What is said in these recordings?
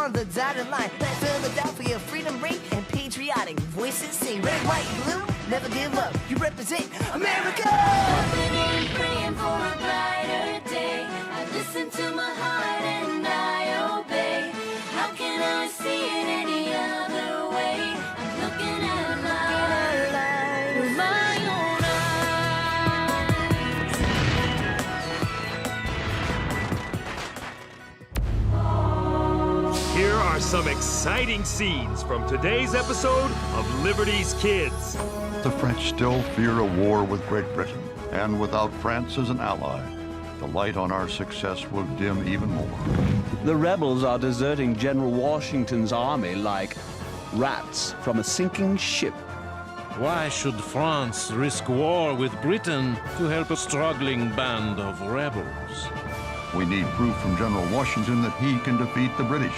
on the dotted line. Let Philadelphia freedom ring and patriotic voices sing. Red, white, blue, never give up. You represent America. Hoping and praying for a brighter day. I listen to my heart and I obey. How can I see it any other way? I'm looking at life with my own eyes. Here are some exciting scenes from today's episode of Liberty's Kids. The French still fear a war with Great Britain, and without France as an ally, the light on our success will dim even more. The rebels are deserting General Washington's army like rats from a sinking ship. Why should France risk war with Britain to help a struggling band of rebels? We need proof from General Washington that he can defeat the British.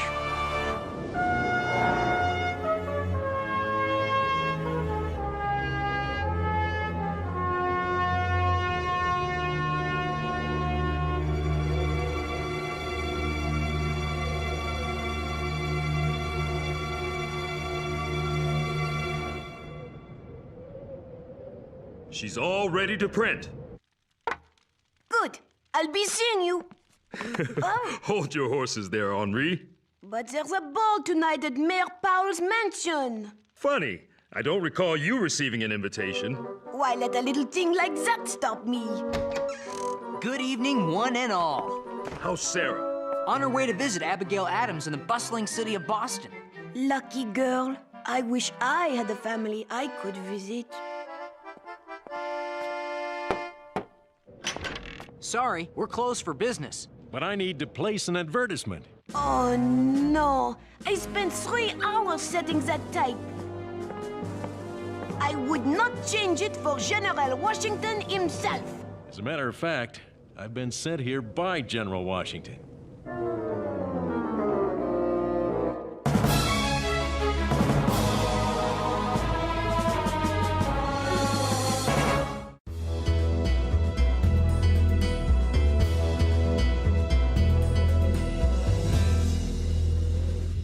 She's all ready to print. Good. I'll be seeing you. Hold your horses there, Henri. But there's a ball tonight at Mayor Powell's mansion. Funny, I don't recall you receiving an invitation. Why let a little thing like that stop me? Good evening, one and all. How's Sarah? On her way to visit Abigail Adams in the bustling city of Boston. Lucky girl. I wish I had a family I could visit. Sorry, we're closed for business. But I need to place an advertisement. Oh no! I spent 3 hours setting that type. I would not change it for General Washington himself. As a matter of fact, I've been sent here by General Washington.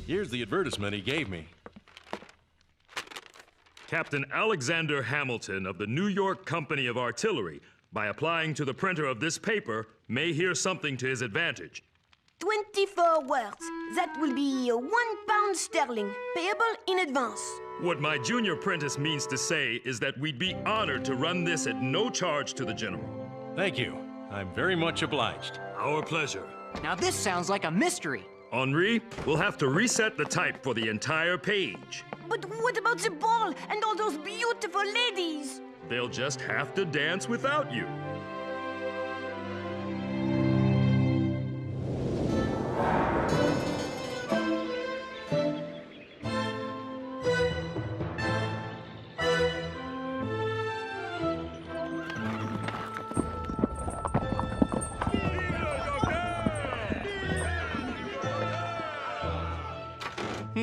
Here's the advertisement he gave me. Captain Alexander Hamilton of the New York Company of Artillery, by applying to the printer of this paper, may hear something to his advantage. 24 words. That will be £1 sterling, payable in advance. What my junior apprentice means to say is that we'd be honored to run this at no charge to the General. Thank you. I'm very much obliged. Our pleasure. Now this sounds like a mystery. Henri, we'll have to reset the type for the entire page. But what about the ball and all those beautiful ladies? They'll just have to dance without you.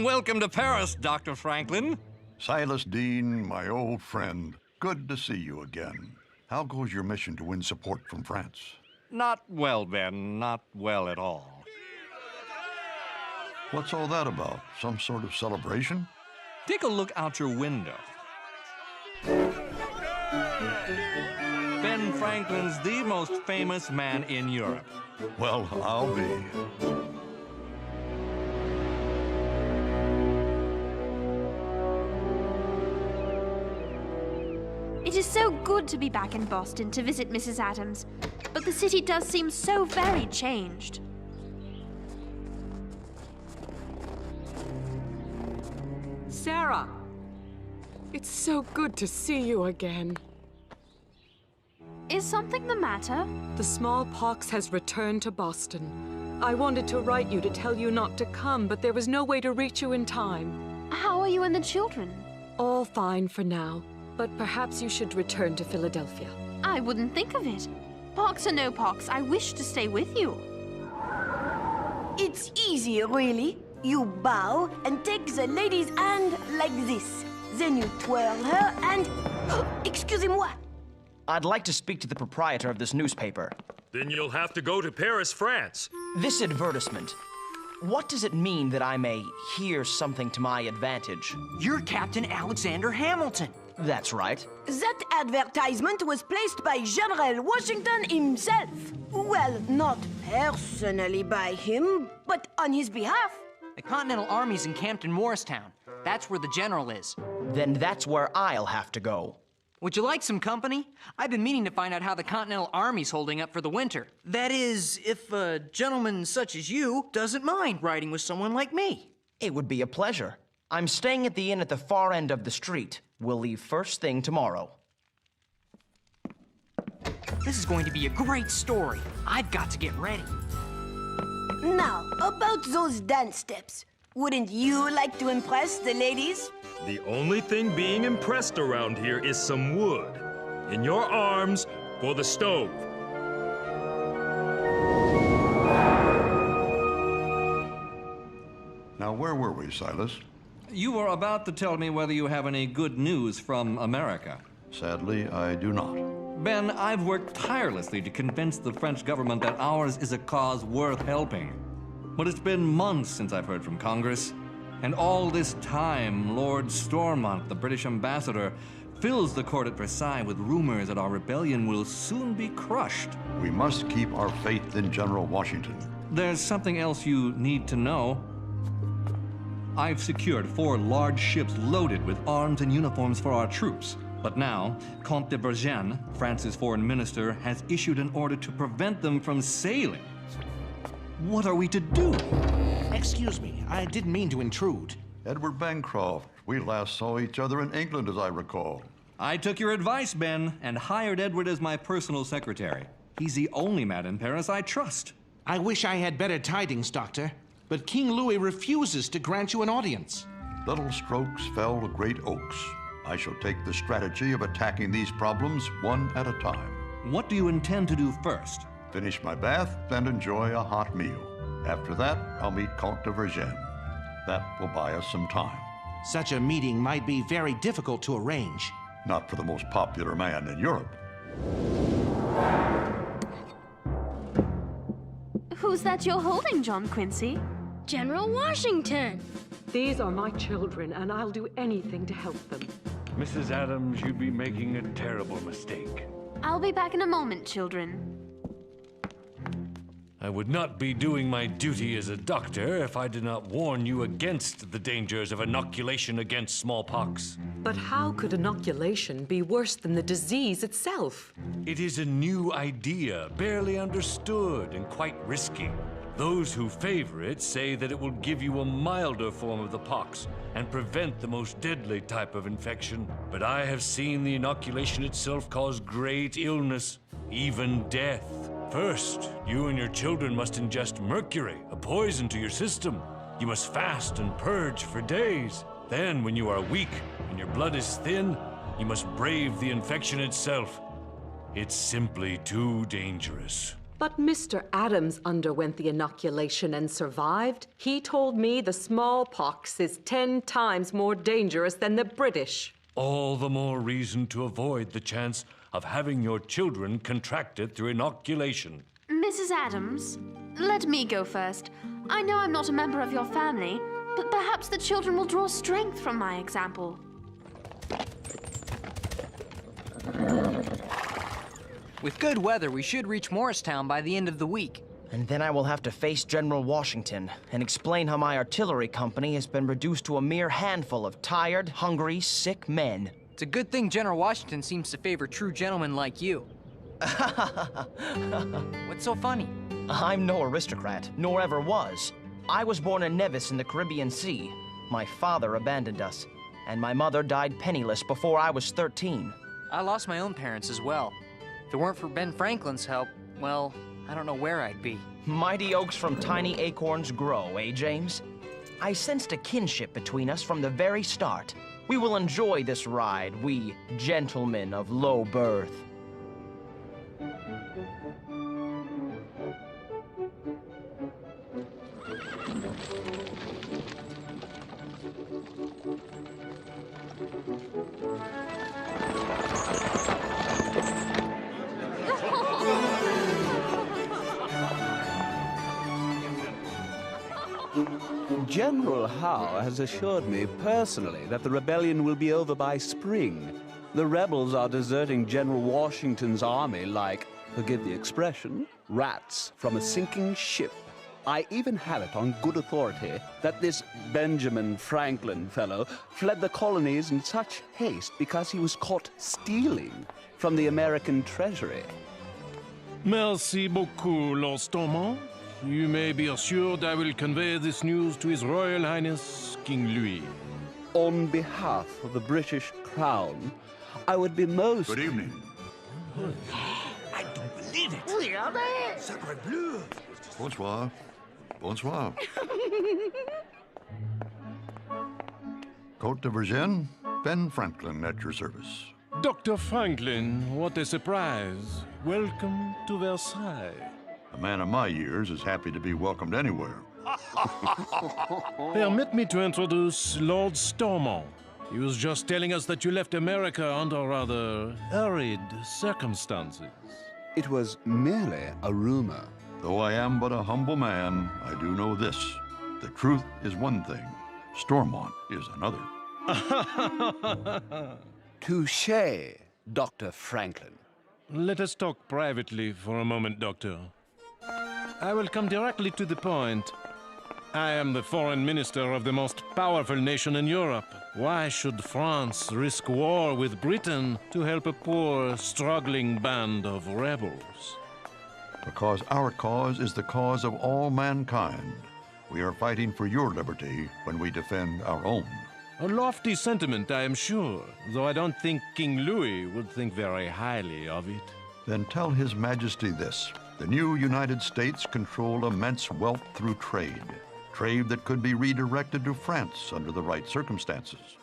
Welcome to Paris, Dr. Franklin. Silas Dean, my old friend, good to see you again. How goes your mission to win support from France? Not well, Ben, not well at all. What's all that about? Some sort of celebration? Take a look out your window. Ben Franklin's the most famous man in Europe. Well, I'll be. It is so good to be back in Boston to visit Mrs. Adams, but the city does seem so very changed. Sarah! It's so good to see you again. Is something the matter? The smallpox has returned to Boston. I wanted to write you to tell you not to come, but there was no way to reach you in time. How are you and the children? All fine for now, but perhaps you should return to Philadelphia. I wouldn't think of it. Pox or no pox, I wish to stay with you. It's easy, really. You bow and take the lady's hand like this. Then you twirl her and... Excusez-moi. I'd like to speak to the proprietor of this newspaper. Then you'll have to go to Paris, France. This advertisement. What does it mean that I may hear something to my advantage? You're Captain Alexander Hamilton. That's right. That advertisement was placed by General Washington himself. Well, not personally by him, but on his behalf. The Continental Army's encamped in Morristown. That's where the general is. Then that's where I'll have to go. Would you like some company? I've been meaning to find out how the Continental Army's holding up for the winter. That is, if a gentleman such as you doesn't mind riding with someone like me. It would be a pleasure. I'm staying at the inn at the far end of the street. We'll leave first thing tomorrow. This is going to be a great story. I've got to get ready. Now, about those dance steps. Wouldn't you like to impress the ladies? The only thing being impressed around here is some wood. In your arms for the stove. Now, where were we, Silas? You were about to tell me whether you have any good news from America. Sadly, I do not. Ben, I've worked tirelessly to convince the French government that ours is a cause worth helping. But it's been months since I've heard from Congress. And all this time, Lord Stormont, the British ambassador, fills the court at Versailles with rumors that our rebellion will soon be crushed. We must keep our faith in General Washington. There's something else you need to know. I've secured 4 large ships loaded with arms and uniforms for our troops. But now, Comte de Vergennes, France's foreign minister, has issued an order to prevent them from sailing. What are we to do? Excuse me, I didn't mean to intrude. Edward Bancroft. We last saw each other in England, as I recall. I took your advice, Ben, and hired Edward as my personal secretary. He's the only man in Paris I trust. I wish I had better tidings, Doctor, but King Louis refuses to grant you an audience. Little strokes fell great oaks. I shall take the strategy of attacking these problems one at a time. What do you intend to do first? Finish my bath and enjoy a hot meal. After that, I'll meet Comte de Vergennes. That will buy us some time. Such a meeting might be very difficult to arrange. Not for the most popular man in Europe. Who's that you're holding, John Quincy? General Washington. These are my children, and I'll do anything to help them. Mrs. Adams, you'd be making a terrible mistake. I'll be back in a moment, children. I would not be doing my duty as a doctor if I did not warn you against the dangers of inoculation against smallpox. But how could inoculation be worse than the disease itself? It is a new idea, barely understood and quite risky. Those who favor it say that it will give you a milder form of the pox and prevent the most deadly type of infection. But I have seen the inoculation itself cause great illness, even death. First, you and your children must ingest mercury, a poison to your system. You must fast and purge for days. Then, when you are weak and your blood is thin, you must brave the infection itself. It's simply too dangerous. But Mr. Adams underwent the inoculation and survived. He told me the smallpox is 10 times more dangerous than the British. All the more reason to avoid the chance of having your children contract it through inoculation. Mrs. Adams, let me go first. I know I'm not a member of your family, but perhaps the children will draw strength from my example. With good weather, we should reach Morristown by the end of the week. And then I will have to face General Washington and explain how my artillery company has been reduced to a mere handful of tired, hungry, sick men. It's a good thing General Washington seems to favor true gentlemen like you. What's so funny? I'm no aristocrat, nor ever was. I was born in Nevis in the Caribbean Sea. My father abandoned us, and my mother died penniless before I was 13. I lost my own parents as well. If it weren't for Ben Franklin's help, well, I don't know where I'd be. Mighty oaks from tiny acorns grow, eh, James? I sensed a kinship between us from the very start. We will enjoy this ride, we gentlemen of low birth. General Howe has assured me personally that the rebellion will be over by spring. The rebels are deserting General Washington's army like, forgive the expression, rats from a sinking ship. I even have it on good authority that this Benjamin Franklin fellow fled the colonies in such haste because he was caught stealing from the American treasury. Merci beaucoup, Lord Stormont. You may be assured I will convey this news to His Royal Highness King Louis. On behalf of the British Crown, I would be most... Good evening. I don't believe it. Sacre bleu. Bonsoir. Bonsoir. Côte de Virgin, Ben Franklin at your service. Dr. Franklin, what a surprise. Welcome to Versailles. A man of my years is happy to be welcomed anywhere. Permit me to introduce Lord Stormont. He was just telling us that you left America under rather arid circumstances. It was merely a rumor. Though I am but a humble man, I do know this. The truth is one thing. Stormont is another. Touché, Dr. Franklin. Let us talk privately for a moment, Doctor. I will come directly to the point. I am the foreign minister of the most powerful nation in Europe. Why should France risk war with Britain to help a poor, struggling band of rebels? Because our cause is the cause of all mankind. We are fighting for your liberty when we defend our own. A lofty sentiment, I am sure, though I don't think King Louis would think very highly of it. Then tell His Majesty this. The new United States control immense wealth through trade. Trade that could be redirected to France under the right circumstances.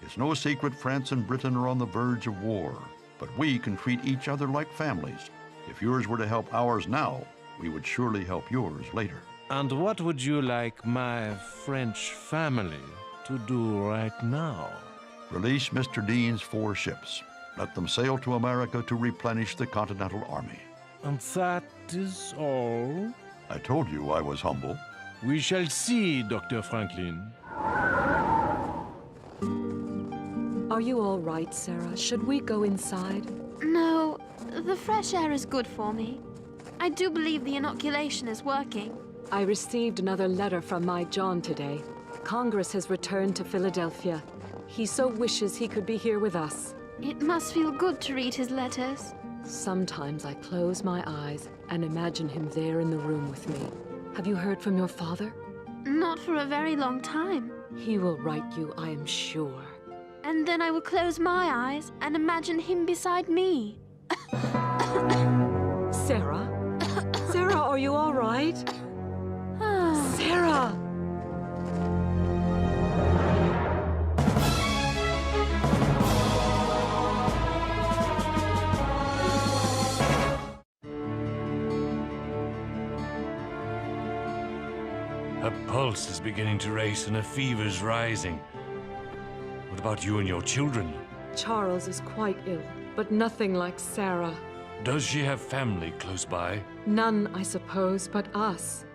It's no secret France and Britain are on the verge of war, but we can treat each other like families. If yours were to help ours now, we would surely help yours later. And what would you like my French family to do right now? Release Mr. Dean's 4 ships. Let them sail to America to replenish the Continental Army. And that is all? I told you I was humble. We shall see, Dr. Franklin. Are you all right, Sarah? Should we go inside? No, the fresh air is good for me. I do believe the inoculation is working. I received another letter from my John today. Congress has returned to Philadelphia. He so wishes he could be here with us. It must feel good to read his letters. Sometimes I close my eyes and imagine him there in the room with me. Have you heard from your father? Not for a very long time. He will write you, I am sure. And then I will close my eyes and imagine him beside me. Sarah? Sarah, are you all right? Sarah! Her pulse is beginning to race and her fever's rising. What about you and your children? Charles is quite ill, but nothing like Sarah. Does she have family close by? None, I suppose, but us.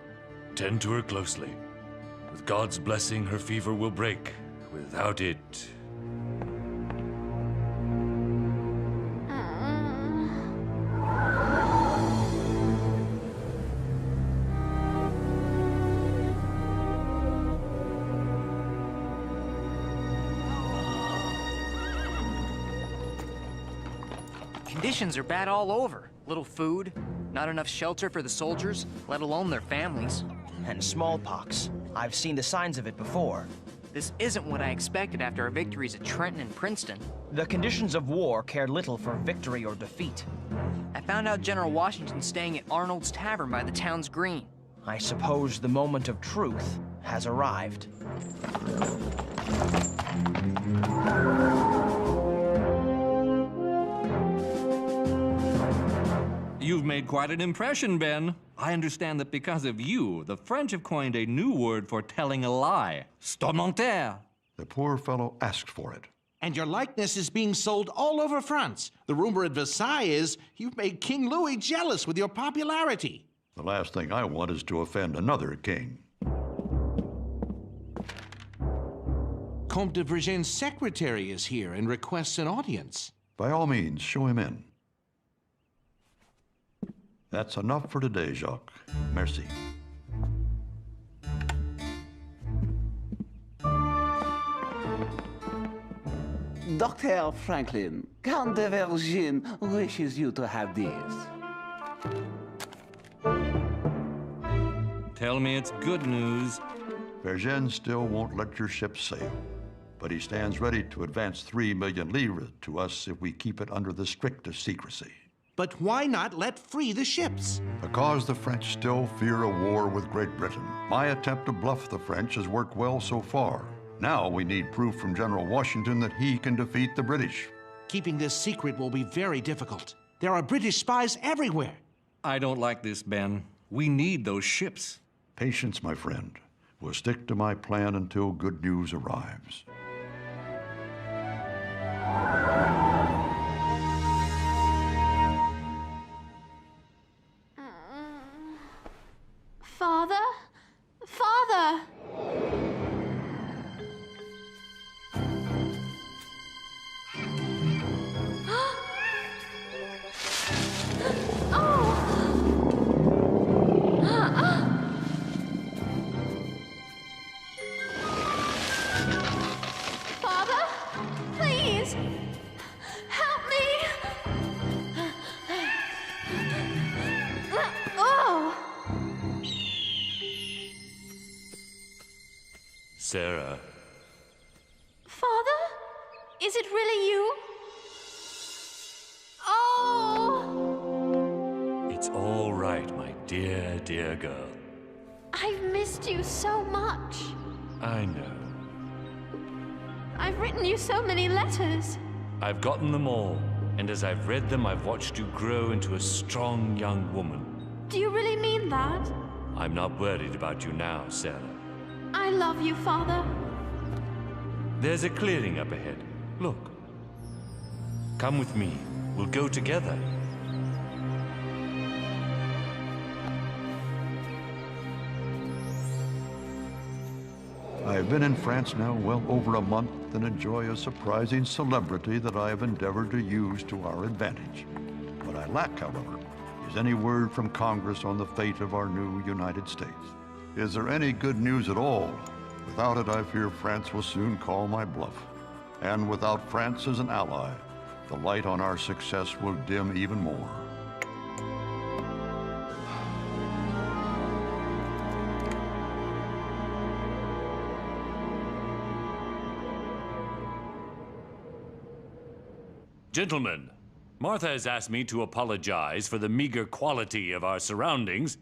Tend to her closely. With God's blessing, her fever will break. Without it... Conditions are bad all over. Little food, not enough shelter for the soldiers, let alone their families. And smallpox. I've seen the signs of it before. This isn't what I expected after our victories at Trenton and Princeton. The conditions of war care little for victory or defeat. I found out General Washington's staying at Arnold's Tavern by the town's green. I suppose the moment of truth has arrived. You've made quite an impression, Ben. I understand that because of you, the French have coined a new word for telling a lie. Stormenter. The poor fellow asked for it. And your likeness is being sold all over France. The rumor at Versailles is you've made King Louis jealous with your popularity. The last thing I want is to offend another king. Comte de Vergennes' secretary is here and requests an audience. By all means, show him in. That's enough for today, Jacques. Merci. Dr. Franklin, Count de Vergennes wishes you to have this. Tell me it's good news. Vergennes still won't let your ship sail, but he stands ready to advance 3 million livres to us if we keep it under the strictest secrecy. But why not let free the ships? Because the French still fear a war with Great Britain. My attempt to bluff the French has worked well so far. Now we need proof from General Washington that he can defeat the British. Keeping this secret will be very difficult. There are British spies everywhere. I don't like this, Ben. We need those ships. Patience, my friend. We'll stick to my plan until good news arrives. Father? Father! Father? Please! Help me! Oh! Sarah. Father? Is it really you? Oh! It's all right, my dear, dear girl. I've missed you so much. I know. I've written you so many letters. I've gotten them all, and as I've read them, I've watched you grow into a strong young woman. Do you really mean that? I'm not worried about you now, Sarah. I love you, Father. There's a clearing up ahead. Look. Come with me. We'll go together. I have been in France now well over a month and enjoy a surprising celebrity that I have endeavored to use to our advantage. What I lack, however, is any word from Congress on the fate of our new United States. Is there any good news at all? Without it, I fear France will soon call my bluff. And without France as an ally, the light on our success will dim even more. Gentlemen, Martha has asked me to apologize for the meager quality of our surroundings.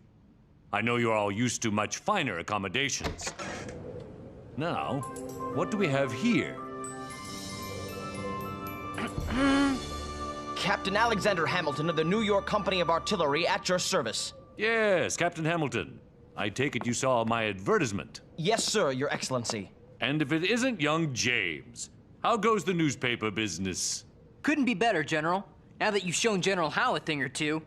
I know you're all used to much finer accommodations. Now, what do we have here? Captain Alexander Hamilton of the New York Company of Artillery at your service. Yes, Captain Hamilton. I take it you saw my advertisement. Yes, sir, Your Excellency. And if it isn't young James, how goes the newspaper business? Couldn't be better, General. Now that you've shown General Howe a thing or two.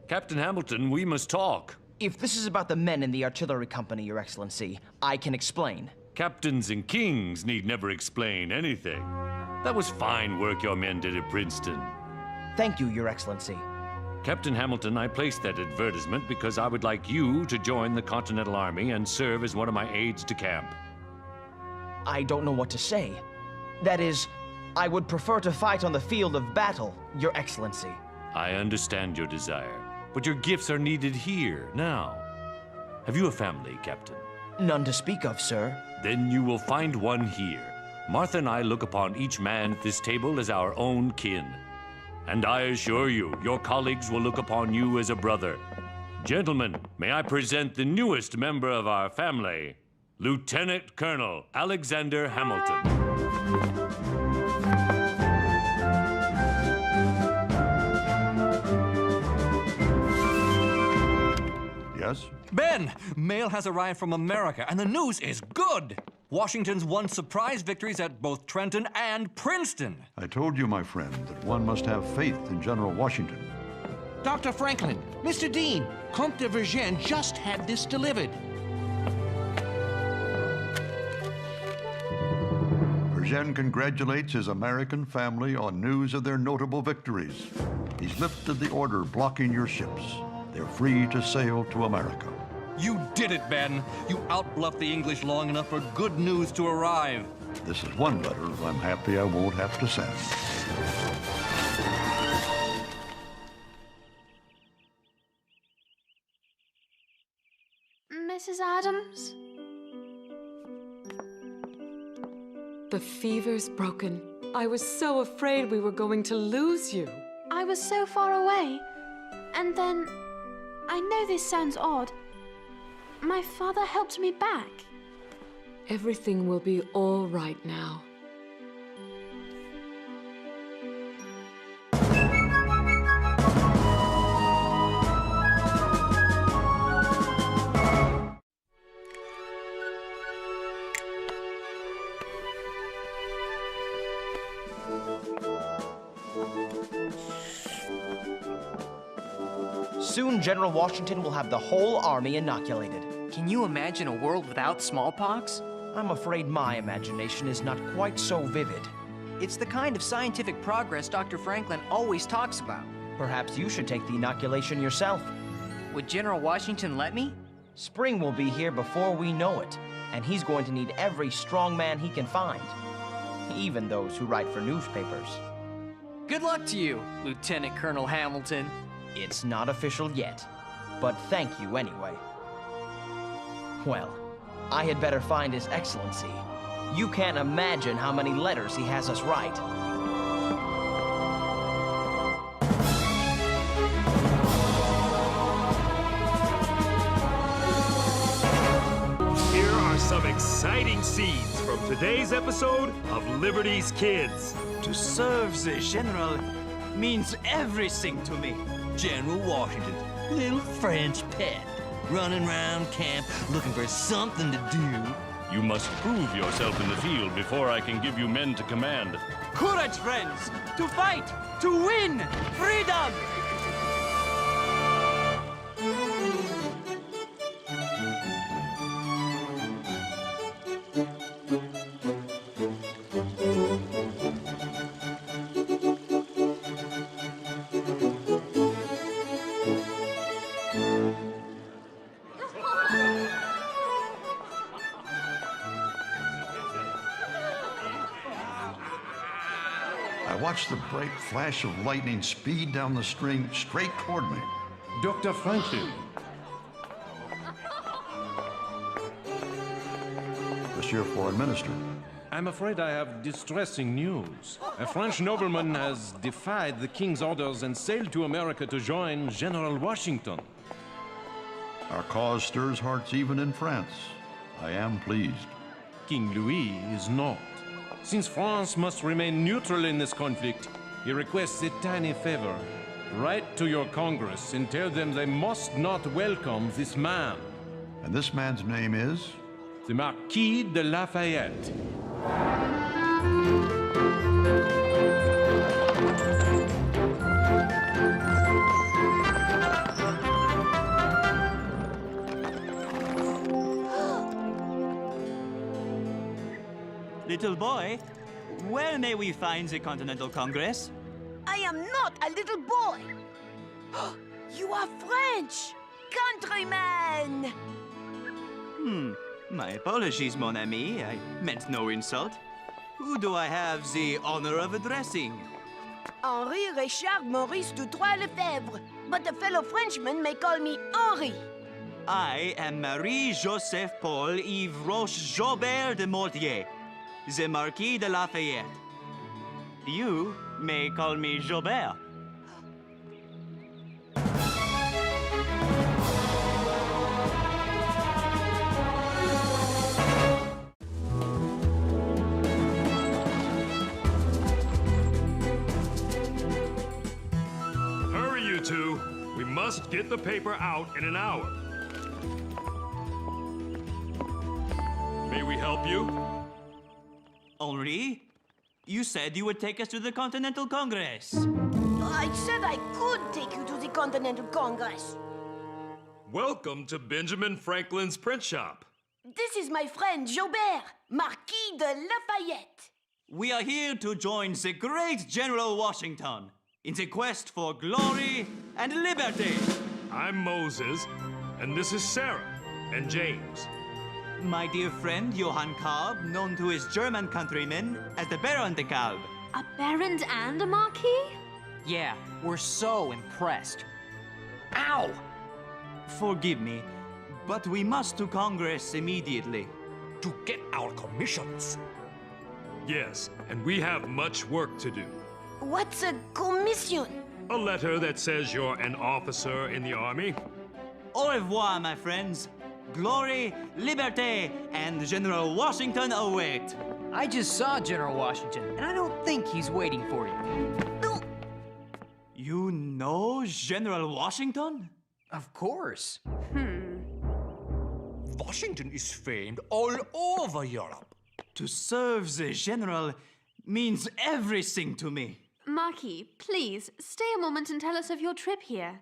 Captain Hamilton, we must talk. If this is about the men in the artillery company, Your Excellency, I can explain. Captains and kings need never explain anything. That was fine work your men did at Princeton. Thank you, Your Excellency. Captain Hamilton, I placed that advertisement because I would like you to join the Continental Army and serve as one of my aides de camp. I don't know what to say. That is, I would prefer to fight on the field of battle, Your Excellency. I understand your desire, but your gifts are needed here, now. Have you a family, Captain? None to speak of, sir. Then you will find one here. Martha and I look upon each man at this table as our own kin. And I assure you, your colleagues will look upon you as a brother. Gentlemen, may I present the newest member of our family, Lieutenant Colonel Alexander Hamilton. Yes? Ben, mail has arrived from America, and the news is good. Washington's won surprise victories at both Trenton and Princeton. I told you, my friend, that one must have faith in General Washington. Dr. Franklin, Mr. Dean, Comte de Vergennes just had this delivered. Eugene congratulates his American family on news of their notable victories. He's lifted the order blocking your ships. They're free to sail to America. You did it, Ben. You outbluffed the English long enough for good news to arrive. This is one letter I'm happy I won't have to send. Mrs. Adams? The fever's broken. I was so afraid we were going to lose you. I was so far away. And then, I know this sounds odd, my father helped me back. Everything will be all right now. Soon, General Washington will have the whole army inoculated. Can you imagine a world without smallpox? I'm afraid my imagination is not quite so vivid. It's the kind of scientific progress Dr. Franklin always talks about. Perhaps you should take the inoculation yourself. Would General Washington let me? Spring will be here before we know it, and he's going to need every strong man he can find, even those who write for newspapers. Good luck to you, Lieutenant Colonel Hamilton. It's not official yet, but thank you anyway. Well, I had better find His Excellency. You can't imagine how many letters he has us write. Here are some exciting scenes from today's episode of Liberty's Kids. To serve the General means everything to me. General Washington's little French pet, running around camp looking for something to do. You must prove yourself in the field before I can give you men to command. Courage, friends! To fight! To win! Freedom! I watched the bright flash of lightning speed down the string straight toward me. Dr. Franklin. Monsieur Foreign Minister. I'm afraid I have distressing news. A French nobleman has defied the king's orders and sailed to America to join General Washington. Our cause stirs hearts even in France. I am pleased. King Louis is not. Since France must remain neutral in this conflict, he requests a tiny favor. Write to your Congress and tell them they must not welcome this man. And this man's name is? The Marquis de Lafayette. Little boy, where may we find the Continental Congress? I am not a little boy. You are French, countryman. My apologies, mon ami. I meant no insult. Who do I have the honor of addressing? Henri Richard Maurice du Trois Lefebvre, but a fellow Frenchman may call me Henri. I am Marie-Joseph Paul Yves Roche Jobert de Mortier, the Marquis de Lafayette. You may call me Jobert. Hurry, you two. We must get the paper out in an hour. May we help you? Henri, you said you would take us to the Continental Congress. I said I could take you to the Continental Congress. Welcome to Benjamin Franklin's print shop. This is my friend Jobert, Marquis de Lafayette. We are here to join the great General Washington in the quest for glory and liberty. I'm Moses, and this is Sarah and James. My dear friend Johann Kalb, known to his German countrymen as the Baron de Kalb. A baron and a marquis? Yeah, we're so impressed. Ow! Forgive me, but we must to Congress immediately. To get our commissions. Yes, and we have much work to do. What's a commission? A letter that says you're an officer in the army. Au revoir, my friends. Glory, liberty, and General Washington await. I just saw General Washington, and I don't think he's waiting for you. You know General Washington? Of course. Washington is famed all over Europe. To serve the General means everything to me. Marquis, please, stay a moment and tell us of your trip here.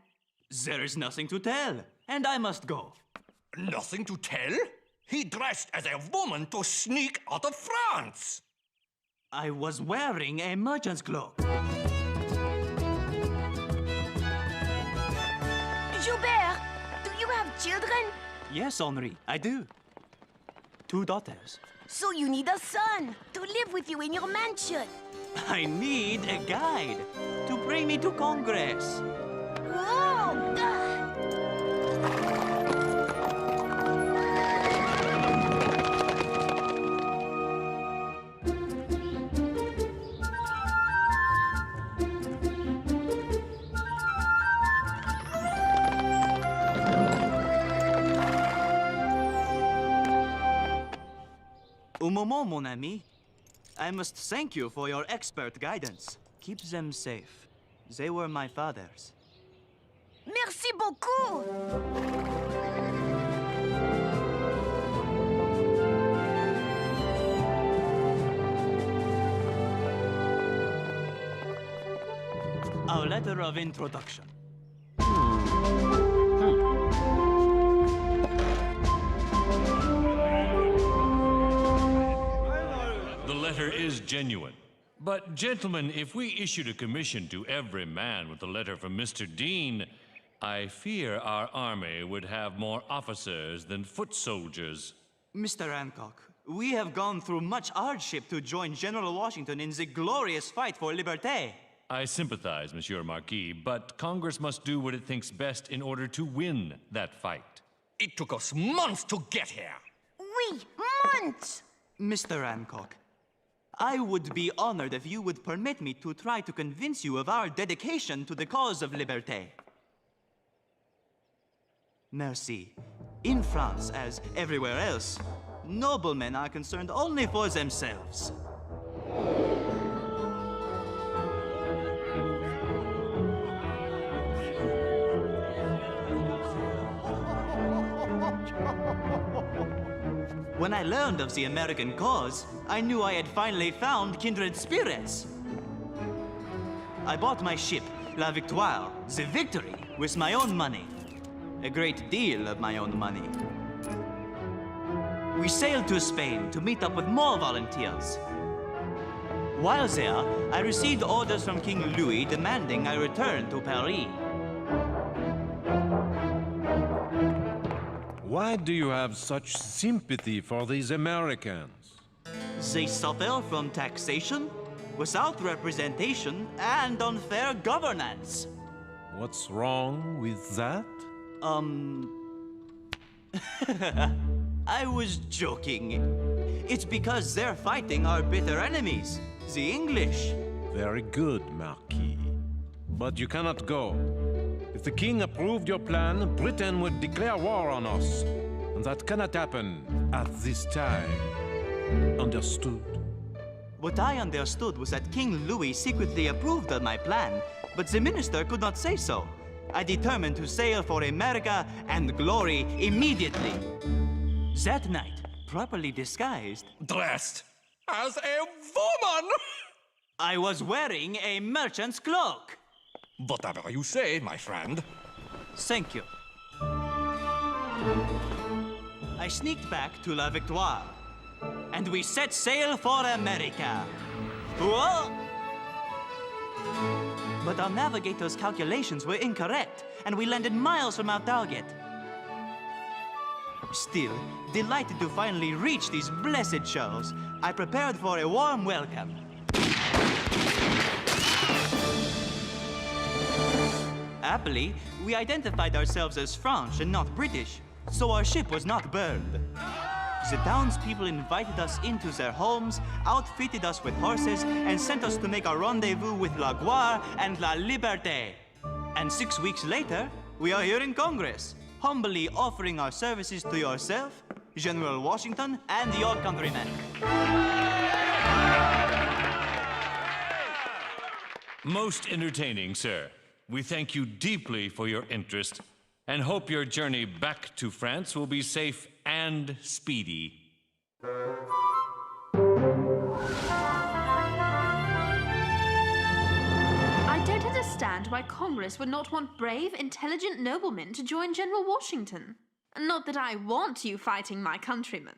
There is nothing to tell, and I must go. Nothing to tell? He dressed as a woman to sneak out of France. I was wearing a merchant's cloak. Joubert, do you have children? Yes, Henri, I do. 2 daughters. So you need a son to live with you in your mansion. I need a guide to bring me to Congress. Whoa! Un moment, mon ami. I must thank you for your expert guidance. Keep them safe. They were my father's. Merci beaucoup! Our letter of introduction. The letter is genuine. But, gentlemen, if we issued a commission to every man with a letter from Mr. Dean, I fear our army would have more officers than foot soldiers. Mr. Hancock, we have gone through much hardship to join General Washington in the glorious fight for liberté. I sympathize, Monsieur Marquis, but Congress must do what it thinks best in order to win that fight. It took us months to get here. Oui, months! Mr. Hancock, I would be honored if you would permit me to try to convince you of our dedication to the cause of liberté. Merci. In France, as everywhere else, noblemen are concerned only for themselves. When I learned of the American cause, I knew I had finally found kindred spirits. I bought my ship, La Victoire, the Victory, with my own money. A great deal of my own money. We sailed to Spain to meet up with more volunteers. While there, I received orders from King Louis demanding I return to Paris. Why do you have such sympathy for these Americans? They suffer from taxation, without representation, and unfair governance. What's wrong with that? I was joking. It's because they're fighting our bitter enemies, the English. Very good, Marquis. But you cannot go. If the king approved your plan, Britain would declare war on us. And that cannot happen at this time. Understood? What I understood was that King Louis secretly approved of my plan, but the minister could not say so. I determined to sail for America and glory immediately. That night, properly disguised, Dressed as a woman! I was wearing a merchant's cloak. Whatever you say, my friend. Thank you. I sneaked back to La Victoire, and we set sail for America. Whoa! But our navigator's calculations were incorrect, and we landed miles from our target. Still, delighted to finally reach these blessed shores, I prepared for a warm welcome. Happily, we identified ourselves as French and not British, so our ship was not burned. The townspeople invited us into their homes, outfitted us with horses, and sent us to make a rendezvous with La Gloire and La Liberté. And 6 weeks later, we are here in Congress, humbly offering our services to yourself, General Washington, and your countrymen. Most entertaining, sir. We thank you deeply for your interest and hope your journey back to France will be safe and speedy. I don't understand why Congress would not want brave, intelligent noblemen to join General Washington. Not that I want you fighting my countrymen.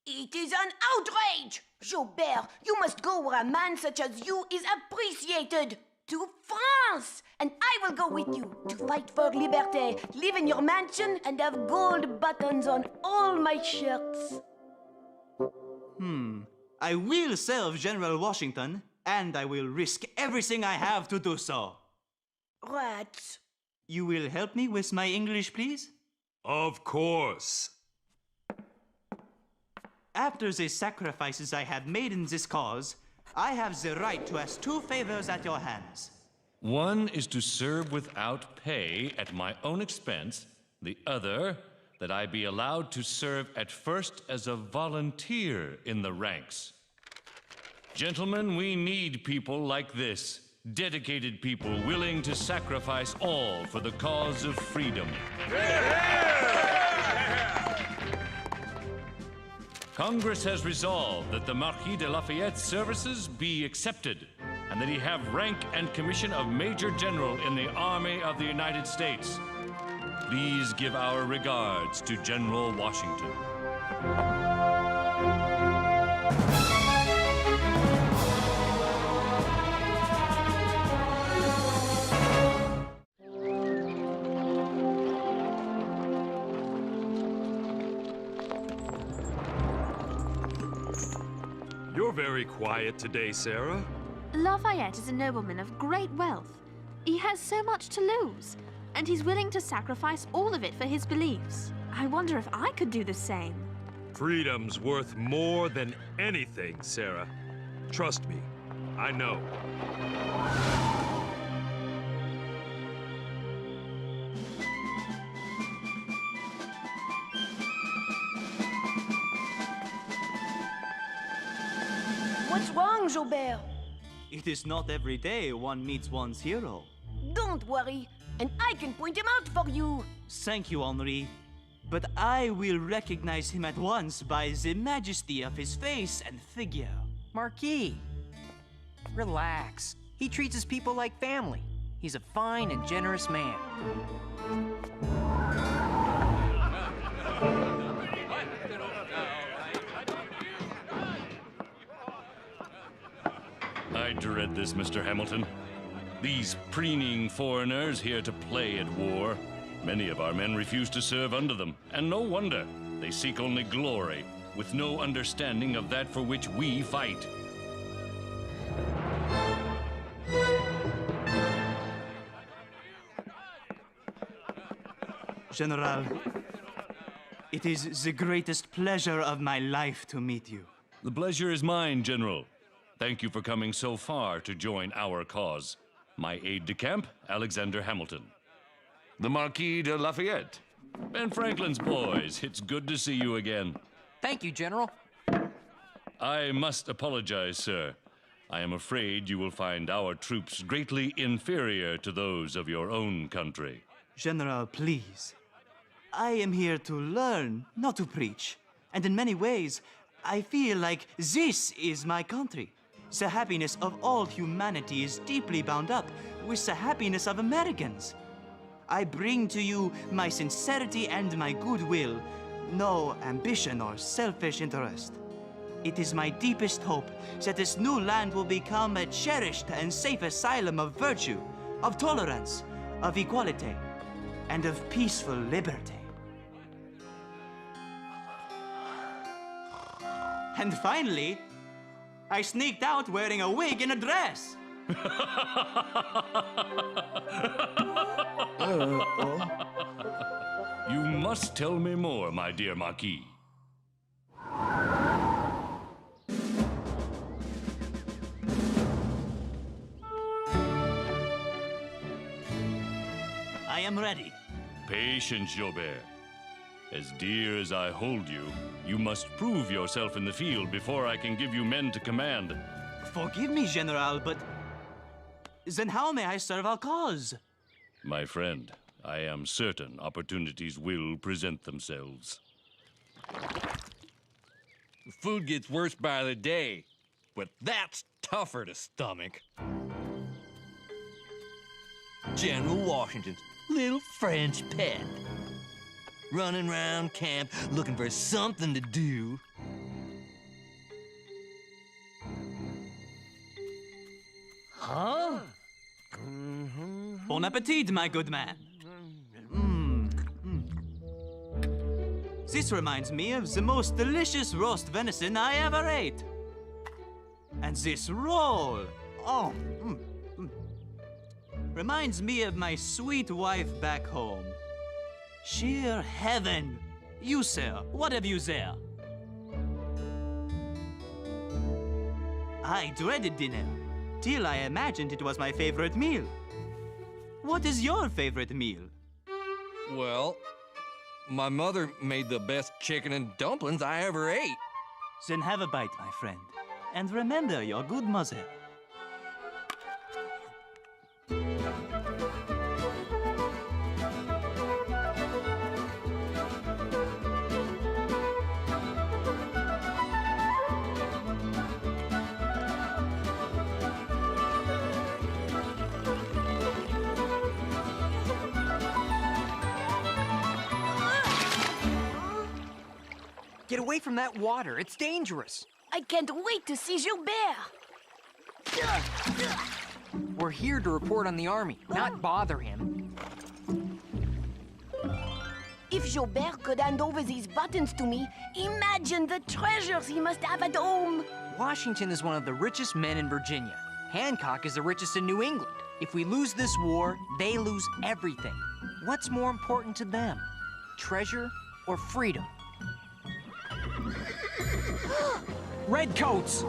It is an outrage! Jobert, you must go where a man such as you is appreciated. To France! And I will go with you to fight for liberté, live in your mansion, and have gold buttons on all my shirts. I will serve General Washington, and I will risk everything I have to do so. Rats. You will help me with my English, please? Of course. After the sacrifices I have made in this cause, I have the right to ask 2 favors at your hands. One is to serve without pay at my own expense. The other, that I be allowed to serve at first as a volunteer in the ranks. Gentlemen, we need people like this. Dedicated people willing to sacrifice all for the cause of freedom. Congress has resolved that the Marquis de Lafayette's services be accepted, and that he have rank and commission of Major General in the Army of the United States. Please give our regards to General Washington. You're very quiet today, Sarah. Lafayette is a nobleman of great wealth. He has so much to lose, and he's willing to sacrifice all of it for his beliefs. I wonder if I could do the same. Freedom's worth more than anything, Sarah. Trust me, I know. What's wrong, Jobert? It is not every day one meets one's hero. Don't worry, and I can point him out for you. Thank you, Henri. But I will recognize him at once by the majesty of his face and figure. Marquis, relax. He treats his people like family. He's a fine and generous man. I dread this, Mr. Hamilton. These preening foreigners here to play at war. Many of our men refuse to serve under them, and no wonder. They seek only glory, with no understanding of that for which we fight. General, it is the greatest pleasure of my life to meet you. The pleasure is mine, General. Thank you for coming so far to join our cause. My aide-de-camp, Alexander Hamilton. The Marquis de Lafayette. Ben Franklin's boys, it's good to see you again. Thank you, General. I must apologize, sir. I am afraid you will find our troops greatly inferior to those of your own country. General, please. I am here to learn, not to preach. And in many ways, I feel like this is my country. The happiness of all humanity is deeply bound up with the happiness of Americans. I bring to you my sincerity and my goodwill, no ambition or selfish interest. It is my deepest hope that this new land will become a cherished and safe asylum of virtue, of tolerance, of equality, and of peaceful liberty. And finally, I sneaked out wearing a wig and a dress. You must tell me more, my dear Marquis. I am ready. Patience, Jobert. As dear as I hold you, you must prove yourself in the field before I can give you men to command. Forgive me, General, but then how may I serve our cause? My friend, I am certain opportunities will present themselves. Food gets worse by the day, but that's tougher to stomach. General Washington's little French pet. Running around camp looking for something to do. Huh? Bon appetit, my good man. This reminds me of the most delicious roast venison I ever ate. And this roll, reminds me of my sweet wife back home. Sheer heaven. You, sir, what have you there? I dreaded dinner, till I imagined it was my favorite meal. What is your favorite meal? Well, my mother made the best chicken and dumplings I ever ate. Then have a bite, my friend. And remember your good mother. Get away from that water. It's dangerous. I can't wait to see Gilbert. We're here to report on the army, not bother him. If Gilbert could hand over these buttons to me, imagine the treasures he must have at home. Washington is one of the richest men in Virginia. Hancock is the richest in New England. If we lose this war, they lose everything. What's more important to them? Treasure or freedom? Redcoats!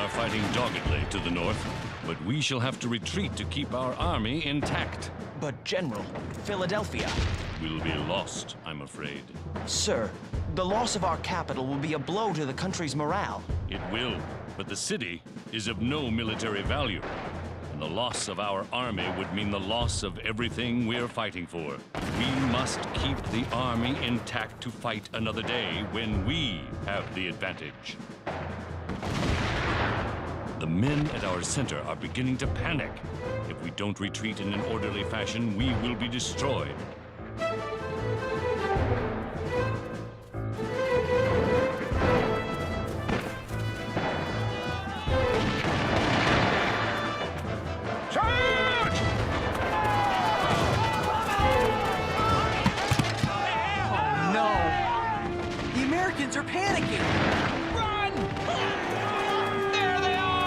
Fighting doggedly to the north, but we shall have to retreat to keep our army intact. But, General, Philadelphia... will be lost, I'm afraid. Sir, the loss of our capital will be a blow to the country's morale. It will, but the city is of no military value. And the loss of our army would mean the loss of everything we're fighting for. We must keep the army intact to fight another day when we have the advantage. The men at our center are beginning to panic. If we don't retreat in an orderly fashion, we will be destroyed. Charge! Oh, no. The Americans are panicking. Run! There they are!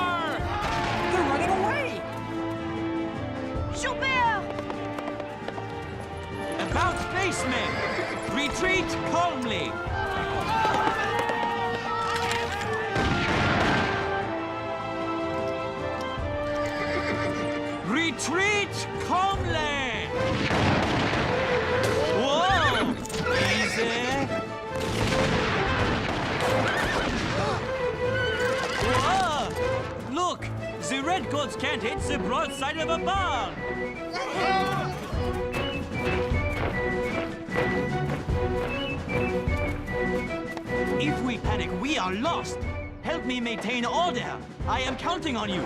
The redcoats can't hit the broadside of a bomb! If we panic, we are lost! Help me maintain order! I am counting on you!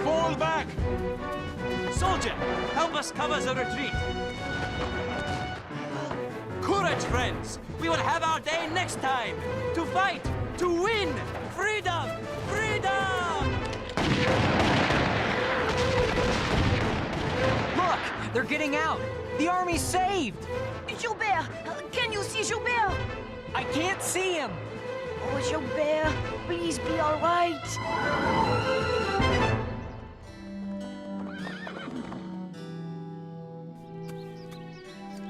Fall back! Soldier, help us cover the retreat! Courage, friends! We will have our day next time! To fight! To win! Freedom! Freedom! Look! They're getting out! The army's saved! Joubert! Can you see Joubert? I can't see him! Oh, Joubert, please be all right.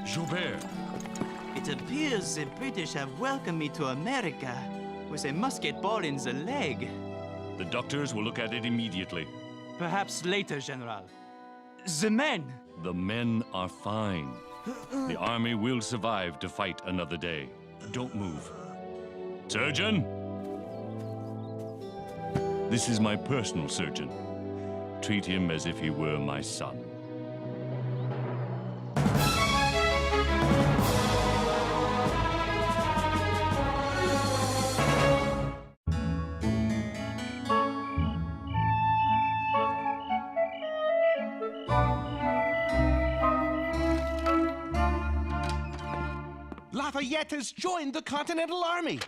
Joubert! It appears the British have welcomed me to America with a musket ball in the leg. The doctors will look at it immediately. Perhaps later, General. The men! The men are fine. The army will survive to fight another day. Don't move. Surgeon? This is my personal surgeon. Treat him as if he were my son. Lafayette has joined the Continental Army.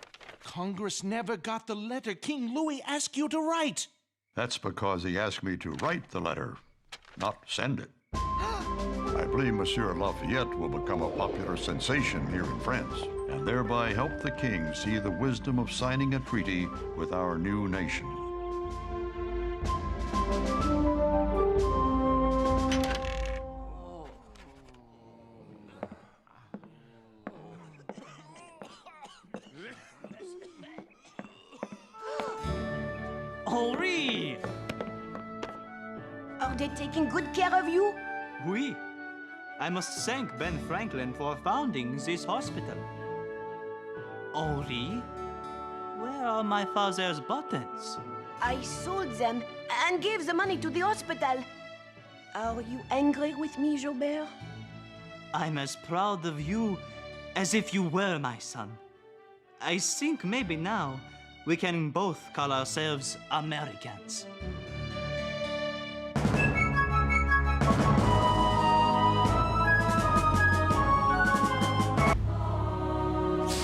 Congress never got the letter King Louis asked you to write. That's because he asked me to write the letter, not send it. I believe Monsieur Lafayette will become a popular sensation here in France, and thereby help the king see the wisdom of signing a treaty with our new nation. Henri! Are they taking good care of you? Oui. I must thank Ben Franklin for founding this hospital. Henri? Where are my father's buttons? I sold them and gave the money to the hospital. Are you angry with me, Joubert? I'm as proud of you as if you were my son. I think maybe now we can both call ourselves Americans.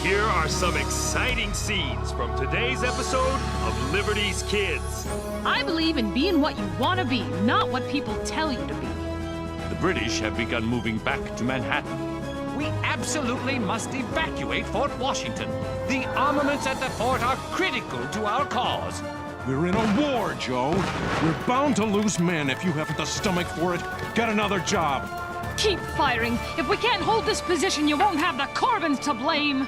Here are some exciting scenes from today's episode of Liberty's Kids. I believe in being what you want to be, not what people tell you to be. The British have begun moving back to Manhattan. We absolutely must evacuate Fort Washington. The armaments at the fort are critical to our cause. We're in a war, Joe. We're bound to lose men if you haven't the stomach for it. Get another job. Keep firing. If we can't hold this position, you won't have the Corbins to blame.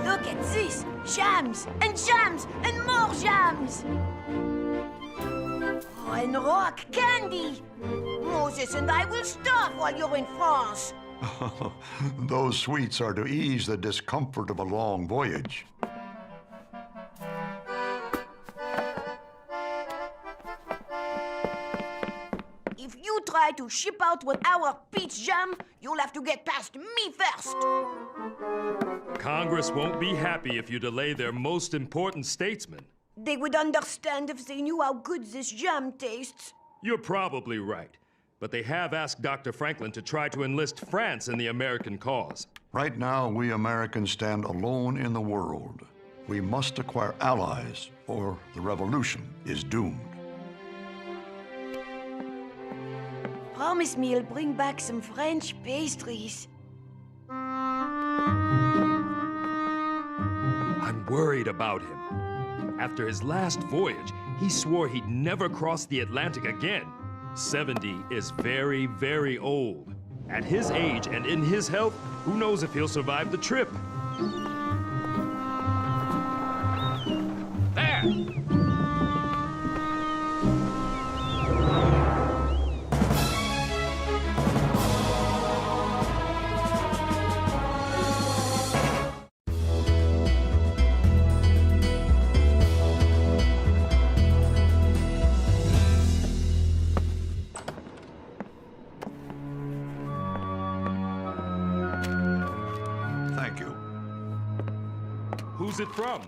Look at this! Jams and more jams! Oh, and rock candy! Moses and I will starve while you're in France. Those sweets are to ease the discomfort of a long voyage. If you try to ship out with our peach jam, you'll have to get past me first. Congress won't be happy if you delay their most important statesman. They would understand if they knew how good this jam tastes. You're probably right. But they have asked Dr. Franklin to try to enlist France in the American cause. Right now, we Americans stand alone in the world. We must acquire allies, or the revolution is doomed. Promise me you'll bring back some French pastries. I'm worried about him. After his last voyage, he swore he'd never cross the Atlantic again. 70 is very, very old. At his age and in his health, who knows if he'll survive the trip? There! Who's it from?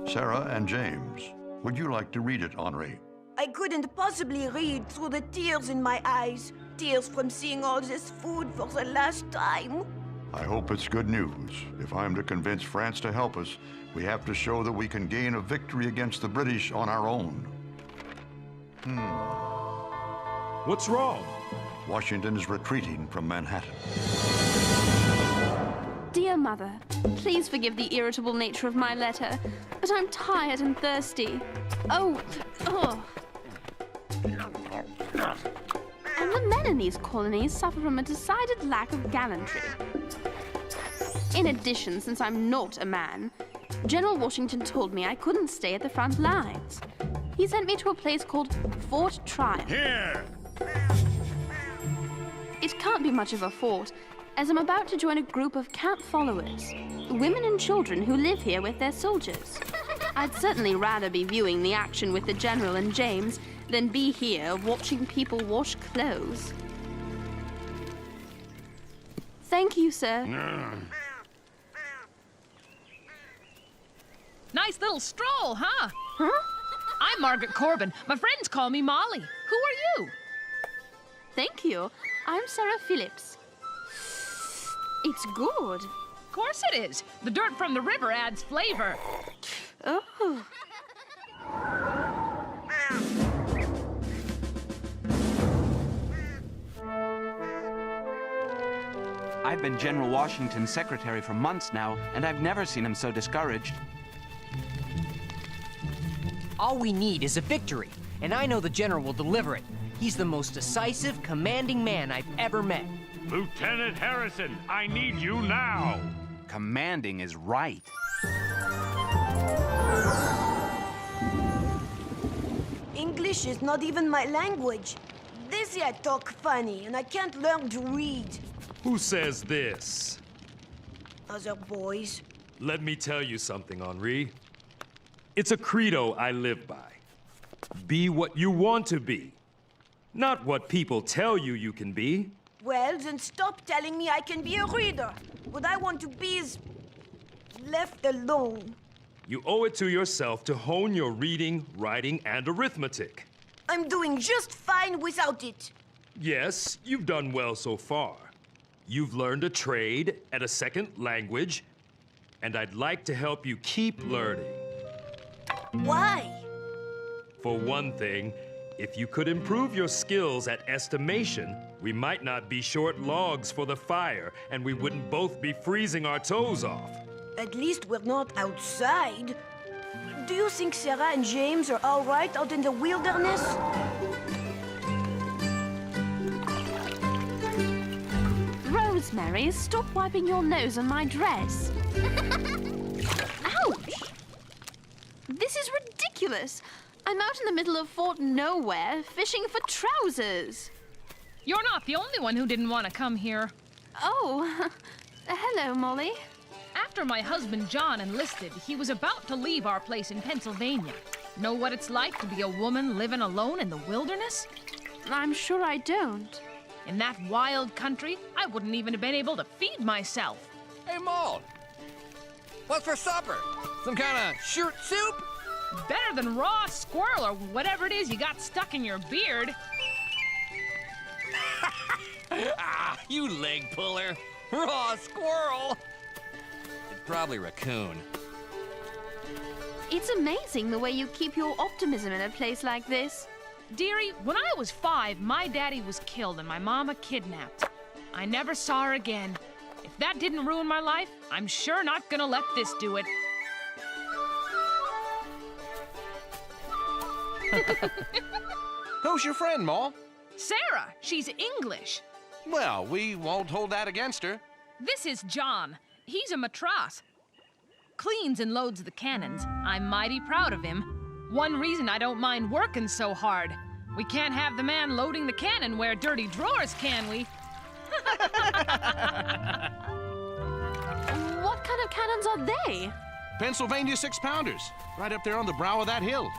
Sarah and James, would you like to read it, Henri? I couldn't possibly read through the tears in my eyes. Tears from seeing all this food for the last time. I hope it's good news. If I'm to convince France to help us, we have to show that we can gain a victory against the British on our own. What's wrong? Washington is retreating from Manhattan. Dear Mother, please forgive the irritable nature of my letter, but I'm tired and thirsty. Oh. And the men in these colonies suffer from a decided lack of gallantry. In addition, since I'm not a man, General Washington told me I couldn't stay at the front lines. He sent me to a place called Fort Triumph. Here! It can't be much of a fort, as I'm about to join a group of camp followers, women and children who live here with their soldiers. I'd certainly rather be viewing the action with the General and James than be here watching people wash clothes. Thank you, sir. Nice little stroll, huh? Huh? I'm Margaret Corbin. My friends call me Molly. Who are you? Thank you. I'm Sarah Phillips. It's good. Of course it is. The dirt from the river adds flavor. Oh. I've been General Washington's secretary for months now, and I've never seen him so discouraged. All we need is a victory, and I know the General will deliver it. He's the most decisive, commanding man I've ever met. Lieutenant Harrison, I need you now. Commanding is right. English is not even my language. This year talk funny, and I can't learn to read. Who says this? Other boys. Let me tell you something, Henri. It's a credo I live by. Be what you want to be, not what people tell you you can be. Well, then stop telling me I can be a reader. What I want to be is left alone. You owe it to yourself to hone your reading, writing, and arithmetic. I'm doing just fine without it. Yes, you've done well so far. You've learned a trade and a second language, and I'd like to help you keep learning. Why? For one thing, if you could improve your skills at estimation, we might not be short logs for the fire, and we wouldn't both be freezing our toes off. At least we're not outside. Do you think Sarah and James are all right out in the wilderness? Rosemary, stop wiping your nose on my dress. Ouch! This is ridiculous. I'm out in the middle of Fort Nowhere, fishing for trousers. You're not the only one who didn't want to come here. Oh, hello, Molly. After my husband John enlisted, he was about to leave our place in Pennsylvania. Know what it's like to be a woman living alone in the wilderness? I'm sure I don't. In that wild country, I wouldn't even have been able to feed myself. Hey, Maud. What's for supper? Some kind of shirt soup? Better than raw squirrel or whatever it is you got stuck in your beard. Ah, you leg puller. Raw squirrel. It's probably raccoon. It's amazing the way you keep your optimism in a place like this. Dearie, when I was 5, my daddy was killed and my mama kidnapped. I never saw her again. If that didn't ruin my life, I'm sure not gonna let this do it. Who's your friend, Ma? Sarah, she's English. Well, we won't hold that against her. This is John. He's a matras. Cleans and loads the cannons. I'm mighty proud of him. One reason I don't mind working so hard. We can't have the man loading the cannon wear dirty drawers, can we? What kind of cannons are they? Pennsylvania 6-pounders, right up there on the brow of that hill.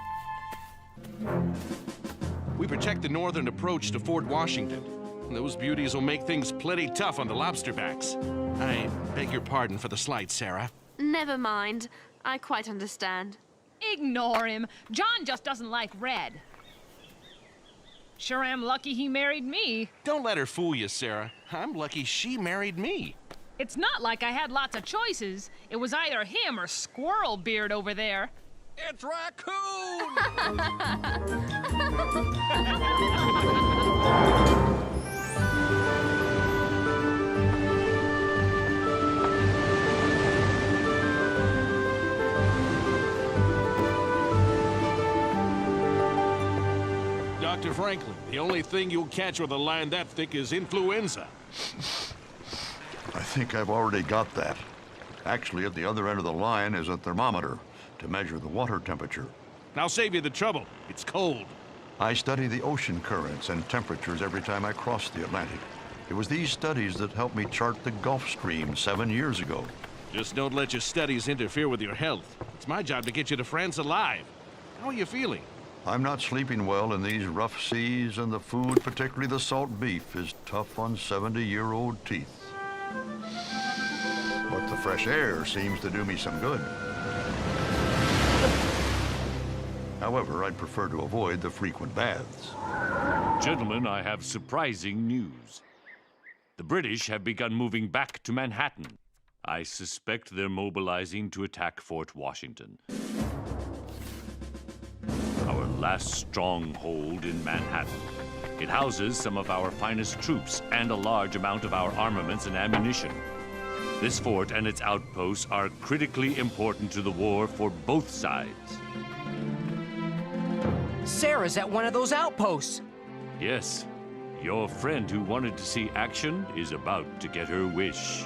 We protect the northern approach to Fort Washington. Those beauties will make things plenty tough on the lobsterbacks. I beg your pardon for the slight, Sarah. Never mind. I quite understand. Ignore him. John just doesn't like red. Sure am lucky he married me. Don't let her fool you, Sarah. I'm lucky she married me. It's not like I had lots of choices. It was either him or Squirrel Beard over there. It's Raccoon! Dr. Franklin, the only thing you'll catch with a line that thick is influenza. I think I've already got that. Actually, at the other end of the line is a thermometer to measure the water temperature. I'll save you the trouble. It's cold. I study the ocean currents and temperatures every time I cross the Atlantic. It was these studies that helped me chart the Gulf Stream 7 years ago. Just don't let your studies interfere with your health. It's my job to get you to France alive. How are you feeling? I'm not sleeping well in these rough seas, and the food, particularly the salt beef, is tough on 70-year-old teeth. But the fresh air seems to do me some good. However, I'd prefer to avoid the frequent baths. Gentlemen, I have surprising news. The British have begun moving back to Manhattan. I suspect they're mobilizing to attack Fort Washington. Our last stronghold in Manhattan. It houses some of our finest troops and a large amount of our armaments and ammunition. This fort and its outposts are critically important to the war for both sides. Sarah's at one of those outposts. Yes, your friend who wanted to see action is about to get her wish.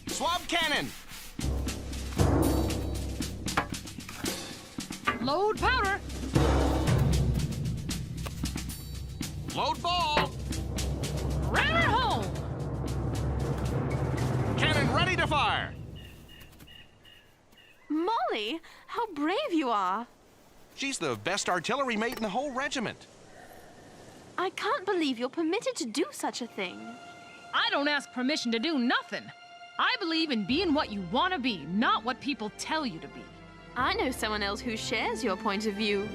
Swab cannon! Load powder. Load ball! Ram her home. Cannon ready to fire! Molly, how brave you are. She's the best artillery mate in the whole regiment. I can't believe you're permitted to do such a thing. I don't ask permission to do nothing. I believe in being what you want to be, not what people tell you to be. I know someone else who shares your point of view.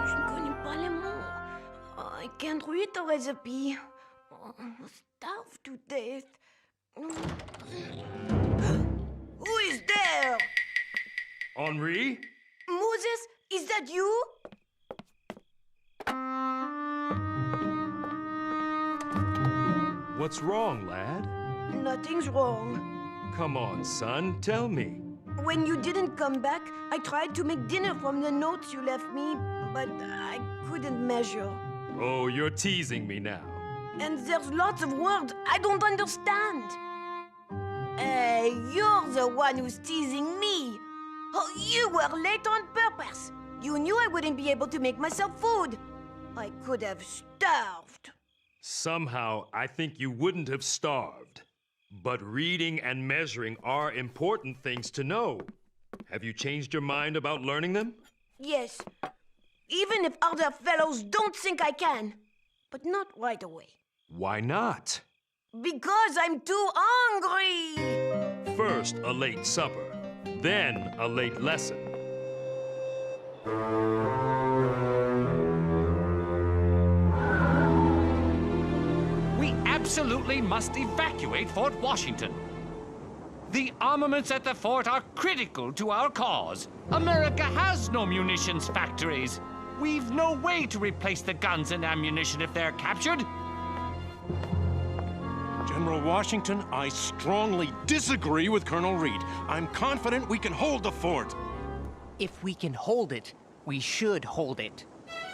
Je ne connais pas les mots. I can't read the recipe. I'm starved to death. Who is there? Henri? Moses, is that you? What's wrong, lad? Nothing's wrong. Come on, son, tell me. When you didn't come back, I tried to make dinner from the notes you left me, but I couldn't measure. Oh, you're teasing me now. And there's lots of words I don't understand. You're the one who's teasing me. Oh, you were late on purpose. You knew I wouldn't be able to make myself food. I could have starved. Somehow, I think you wouldn't have starved. But reading and measuring are important things to know. Have you changed your mind about learning them? Yes. Even if other fellows don't think I can. But not right away. Why not? Because I'm too hungry. First, a late supper. Then, a late lesson. We absolutely must evacuate Fort Washington. The armaments at the fort are critical to our cause. America has no munitions factories. We've no way to replace the guns and ammunition if they're captured. General Washington, I strongly disagree with Colonel Reed. I'm confident we can hold the fort. If we can hold it, we should hold it.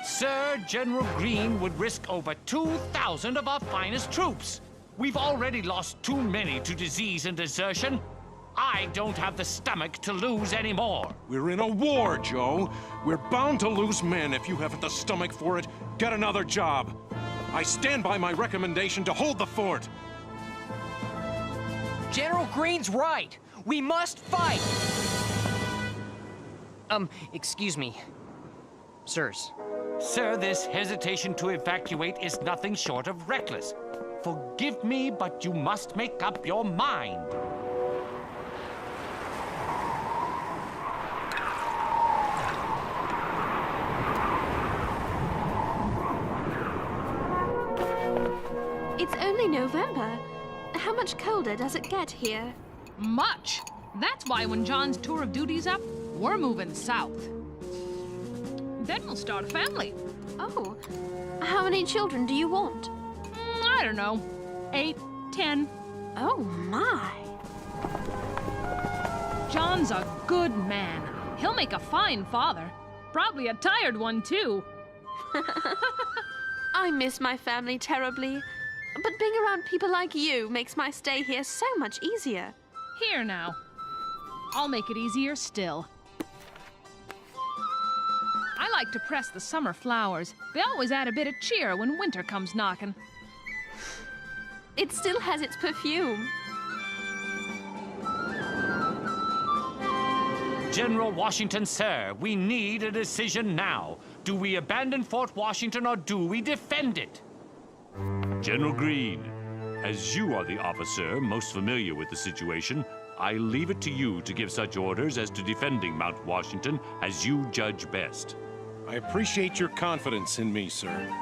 Sir, General Greene would risk over 2,000 of our finest troops. We've already lost too many to disease and desertion. I don't have the stomach to lose any more. We're in a war, Joe. We're bound to lose men. If you haven't the stomach for it, get another job. I stand by my recommendation to hold the fort. General Green's right. We must fight. Excuse me. Sirs. Sir, this hesitation to evacuate is nothing short of reckless. Forgive me, but you must make up your mind. It's only November. How much colder does it get here? Much. That's why when John's tour of duty's up, we're moving south. Then we'll start a family. Oh. How many children do you want? I don't know. 8, 10. Oh, my. John's a good man. He'll make a fine father. Probably a tired one, too. I miss my family terribly. But being around people like you makes my stay here so much easier. Here now. I'll make it easier still. I like to press the summer flowers. They always add a bit of cheer when winter comes knocking. It still has its perfume. General Washington, sir, we need a decision now. Do we abandon Fort Washington or do we defend it? General Greene, as you are the officer most familiar with the situation, I leave it to you to give such orders as to defending Mount Washington as you judge best. I appreciate your confidence in me, sir.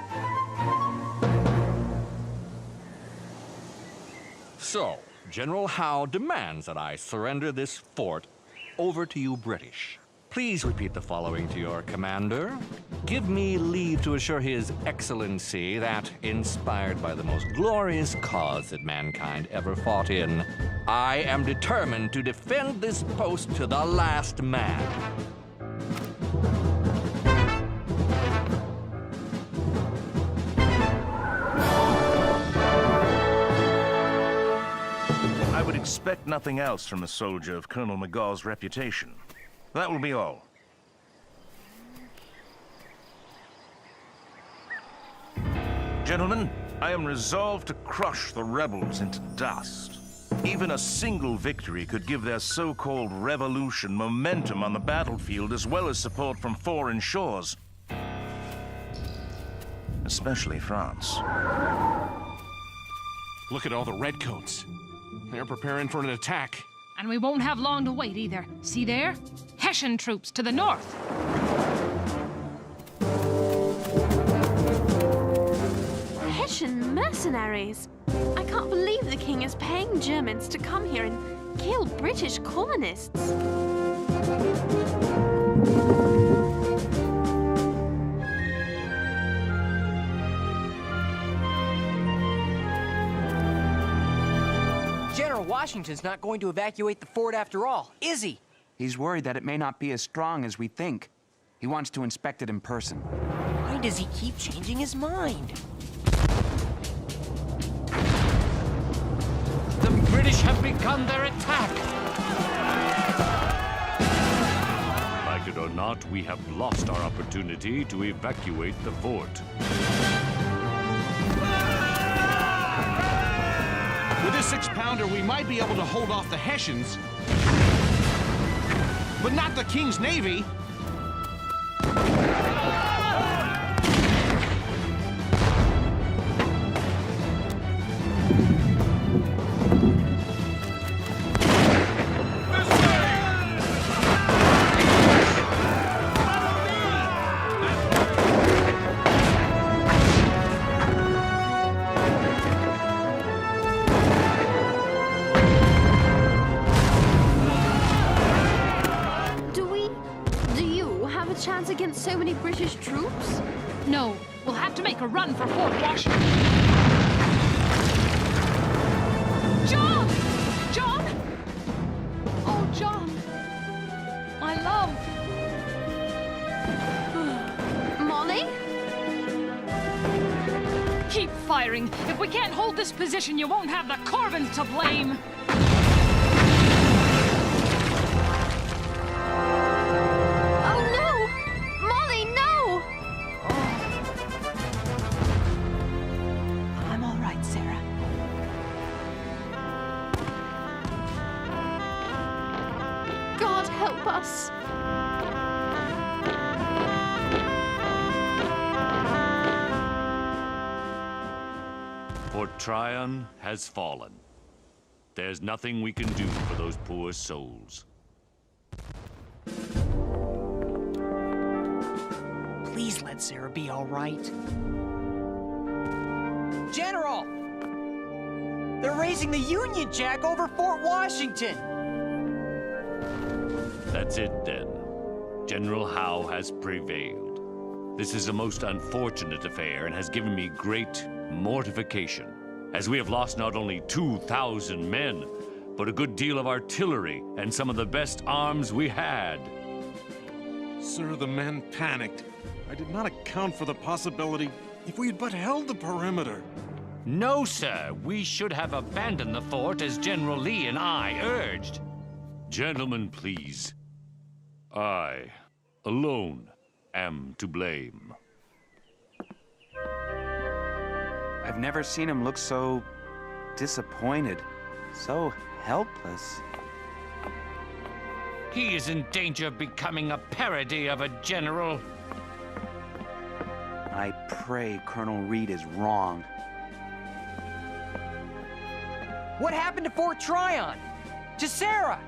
So, General Howe demands that I surrender this fort over to you British. Please repeat the following to your commander. Give me leave to assure His Excellency that, inspired by the most glorious cause that mankind ever fought in, I am determined to defend this post to the last man. I would expect nothing else from a soldier of Colonel Magaw's reputation. That will be all. Gentlemen, I am resolved to crush the rebels into dust. Even a single victory could give their so-called revolution momentum on the battlefield as well as support from foreign shores. Especially France. Look at all the redcoats. They're preparing for an attack. And we won't have long to wait either. See there? Hessian troops to the north. Hessian mercenaries. I can't believe the king is paying Germans to come here and kill British colonists. General Washington's not going to evacuate the fort after all, is he? He's worried that it may not be as strong as we think. He wants to inspect it in person. Why does he keep changing his mind? The British have begun their attack! Like it or not, we have lost our opportunity to evacuate the fort. With this 6-pounder, we might be able to hold off the Hessians. But not the King's Navy. Chance against so many British troops? No, we'll have to make a run for Fort Washington. John! John! Oh, John. My love. Molly? Keep firing. If we can't hold this position, you won't have the Corbins to blame. Fort Tryon has fallen. There's nothing we can do for those poor souls. Please let Sarah be all right. General! They're raising the Union Jack over Fort Washington! That's it, then. General Howe has prevailed. This is a most unfortunate affair and has given me great mortification, as we have lost not only 2,000 men, but a good deal of artillery and some of the best arms we had. Sir, the men panicked. I did not account for the possibility if we had but held the perimeter. No, sir. We should have abandoned the fort as General Lee and I urged. Gentlemen, please. I, alone, am to blame. I've never seen him look so disappointed, so helpless. He is in danger of becoming a parody of a general. I pray Colonel Reed is wrong. What happened to Fort Tryon? To Sarah?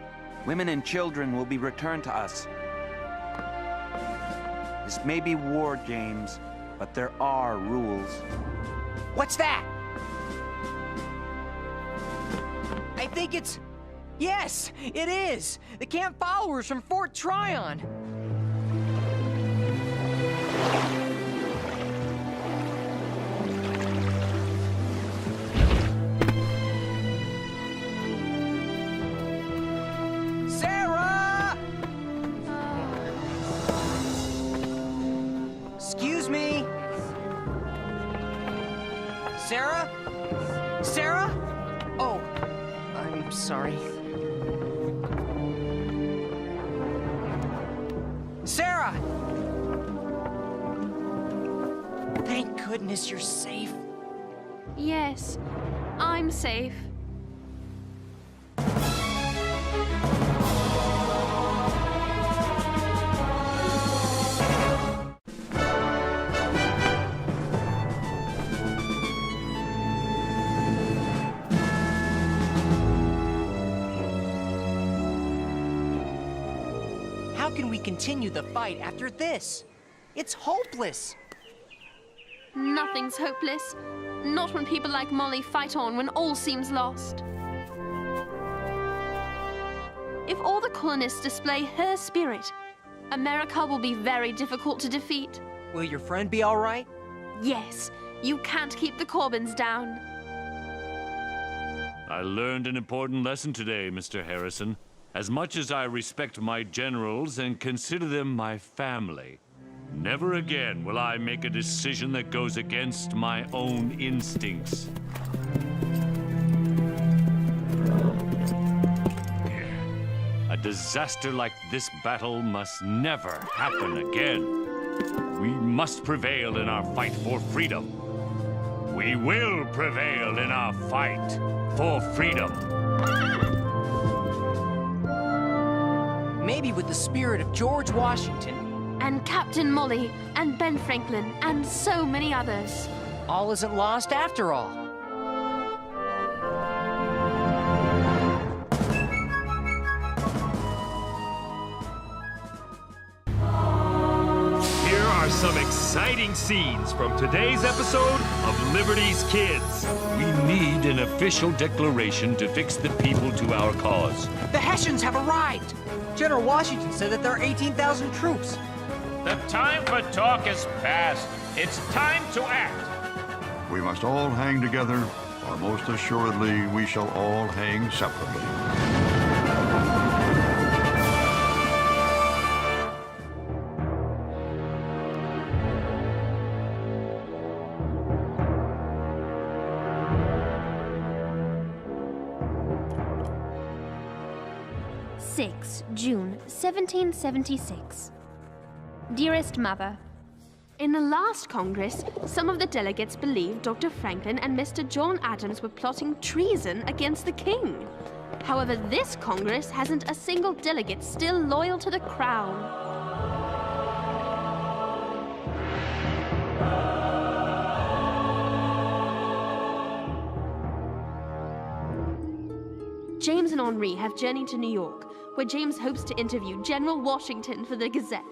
Women and children will be returned to us. This may be war, James, but there are rules. What's that? I think it's... Yes, it is! The camp followers from Fort Tryon! Sarah! Excuse me? Sarah? Sarah? Oh, I'm sorry. Sarah! Thank goodness you're safe. Yes, I'm safe. How can we continue the fight after this? It's hopeless. Nothing's hopeless. Not when people like Molly fight on when all seems lost. If all the colonists display her spirit, America will be very difficult to defeat. Will your friend be all right? Yes, you can't keep the Corbins down. I learned an important lesson today, Mr. Harrison. As much as I respect my generals and consider them my family, never again will I make a decision that goes against my own instincts. A disaster like this battle must never happen again. We must prevail in our fight for freedom. We will prevail in our fight for freedom. Maybe with the spirit of George Washington. And Captain Molly, and Ben Franklin, and so many others. All isn't lost after all. Here are some exciting scenes from today's episode of Liberty's Kids. We need an official declaration to fix the people to our cause. The Hessians have arrived! General Washington said that there are 18,000 troops. The time for talk is past. It's time to act. We must all hang together, or most assuredly we shall all hang separately. June 1776. Dearest Mother, in the last Congress, some of the delegates believed Dr. Franklin and Mr. John Adams were plotting treason against the King. However, this Congress hasn't a single delegate still loyal to the Crown. James and Henri have journeyed to New York, where James hopes to interview General Washington for the Gazette.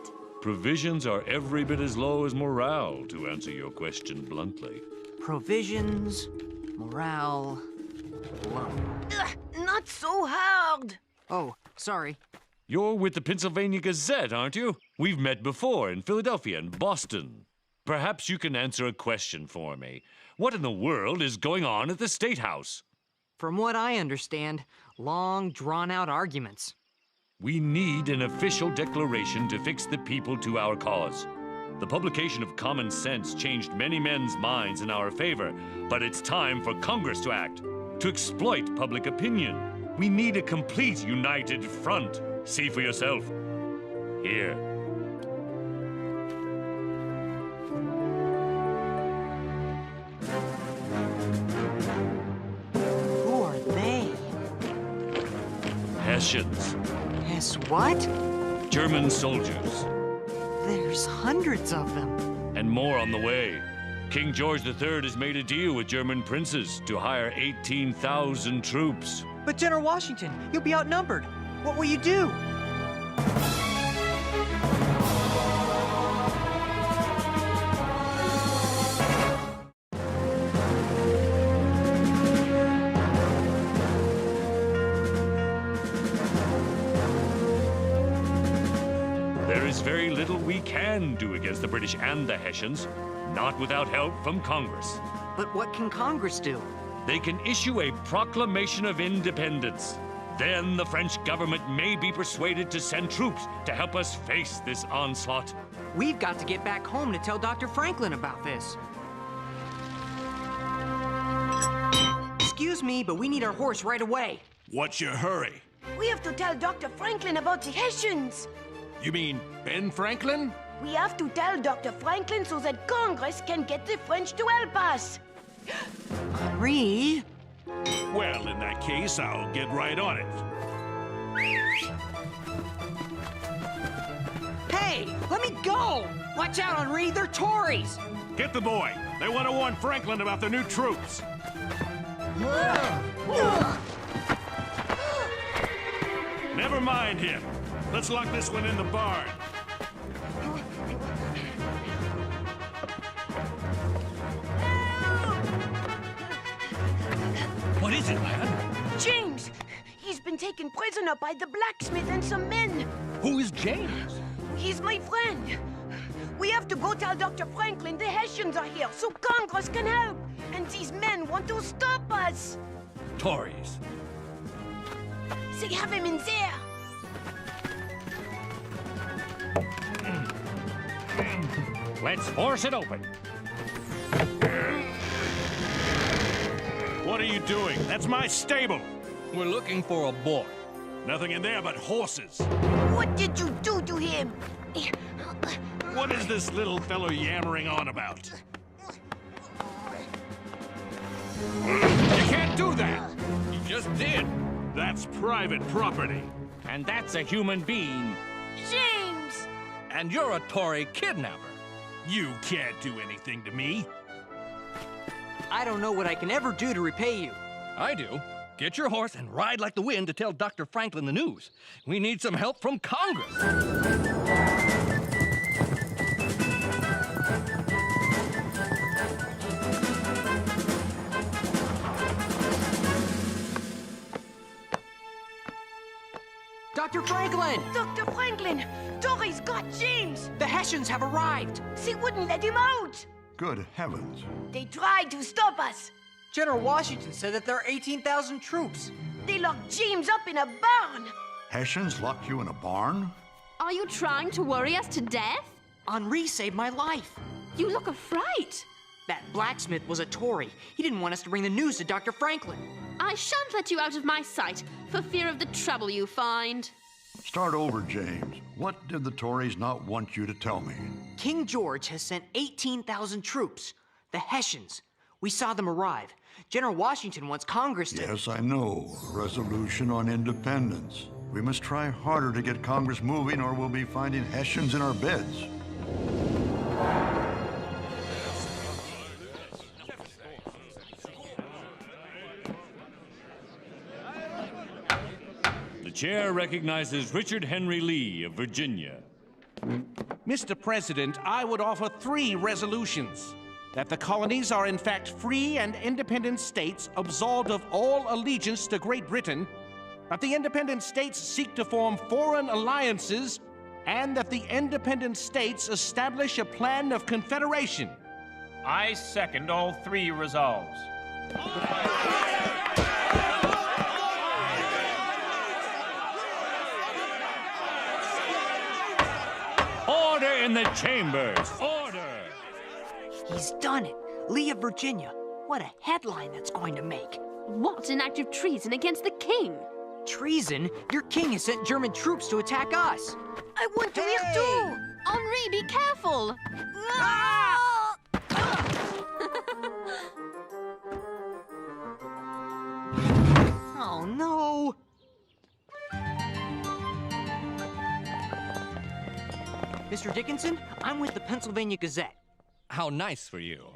Provisions are every bit as low as morale, to answer your question bluntly. Provisions, morale, low. Ugh, not so hard. Oh, sorry. You're with the Pennsylvania Gazette, aren't you? We've met before in Philadelphia and Boston. Perhaps you can answer a question for me. What in the world is going on at the State House? From what I understand, long, drawn-out arguments. We need an official declaration to fix the people to our cause. The publication of Common Sense changed many men's minds in our favor, but it's time for Congress to act, to exploit public opinion. We need a complete united front. See for yourself. Here. Who are they? Hessians. Hess what? German soldiers. There's hundreds of them. And more on the way. King George III has made a deal with German princes to hire 18,000 troops. But General Washington, you'll be outnumbered. What will you do? There is very little we can do against the British and the Hessians, not without help from Congress. But what can Congress do? They can issue a proclamation of independence. Then the French government may be persuaded to send troops to help us face this onslaught. We've got to get back home to tell Dr. Franklin about this. Excuse me, but we need our horse right away. What's your hurry? We have to tell Dr. Franklin about the Hessians. You mean Ben Franklin? We have to tell Dr. Franklin so that Congress can get the French to help us. Henri? Well, in that case, I'll get right on it. Hey, let me go! Watch out, Henri, they're Tories! Get the boy. They want to warn Franklin about the new troops. Never mind him. Let's lock this one in the barn. What is it, lad? James! He's been taken prisoner by the blacksmith and some men. Who is James? He's my friend. We have to go tell Dr. Franklin the Hessians are here so Congress can help. And these men want to stop us. Tories. They have him in there. Let's force it open. What are you doing? That's my stable. We're looking for a boy. Nothing in there but horses. What did you do to him? What is this little fellow yammering on about? You can't do that! He just did. That's private property. And that's a human being. James! And you're a Tory kidnapper. You can't do anything to me. I don't know what I can ever do to repay you. I do. Get your horse and ride like the wind to tell Dr. Franklin the news. We need some help from Congress. Dr. Franklin! Dr. Franklin! Tories got James! The Hessians have arrived! They wouldn't let him out! Good heavens. They tried to stop us. General Washington said that there are 18,000 troops. They locked James up in a barn. Hessians locked you in a barn? Are you trying to worry us to death? Henri saved my life. You look afraid. That blacksmith was a Tory. He didn't want us to bring the news to Dr. Franklin. I shan't let you out of my sight for fear of the trouble you find. Start over, James. What did the Tories not want you to tell me? King George has sent 18,000 troops. The Hessians. We saw them arrive. General Washington wants Congress to... Yes, I know. Resolution on independence. We must try harder to get Congress moving or we'll be finding Hessians in our beds. chair recognizes Richard Henry Lee of Virginia. Mr. President, I would offer 3 resolutions. That the colonies are in fact free and independent states absolved of all allegiance to Great Britain, that the independent states seek to form foreign alliances, and that the independent states establish a plan of confederation. I second all 3 resolves. Order in the chambers! Order! He's done it. Lee of Virginia. What a headline that's going to make. What an act of treason against the king! Treason? Your king has sent German troops to attack us. I want to hear too! Henri, be careful! Oh, no! Mr. Dickinson, I'm with the Pennsylvania Gazette. How nice for you.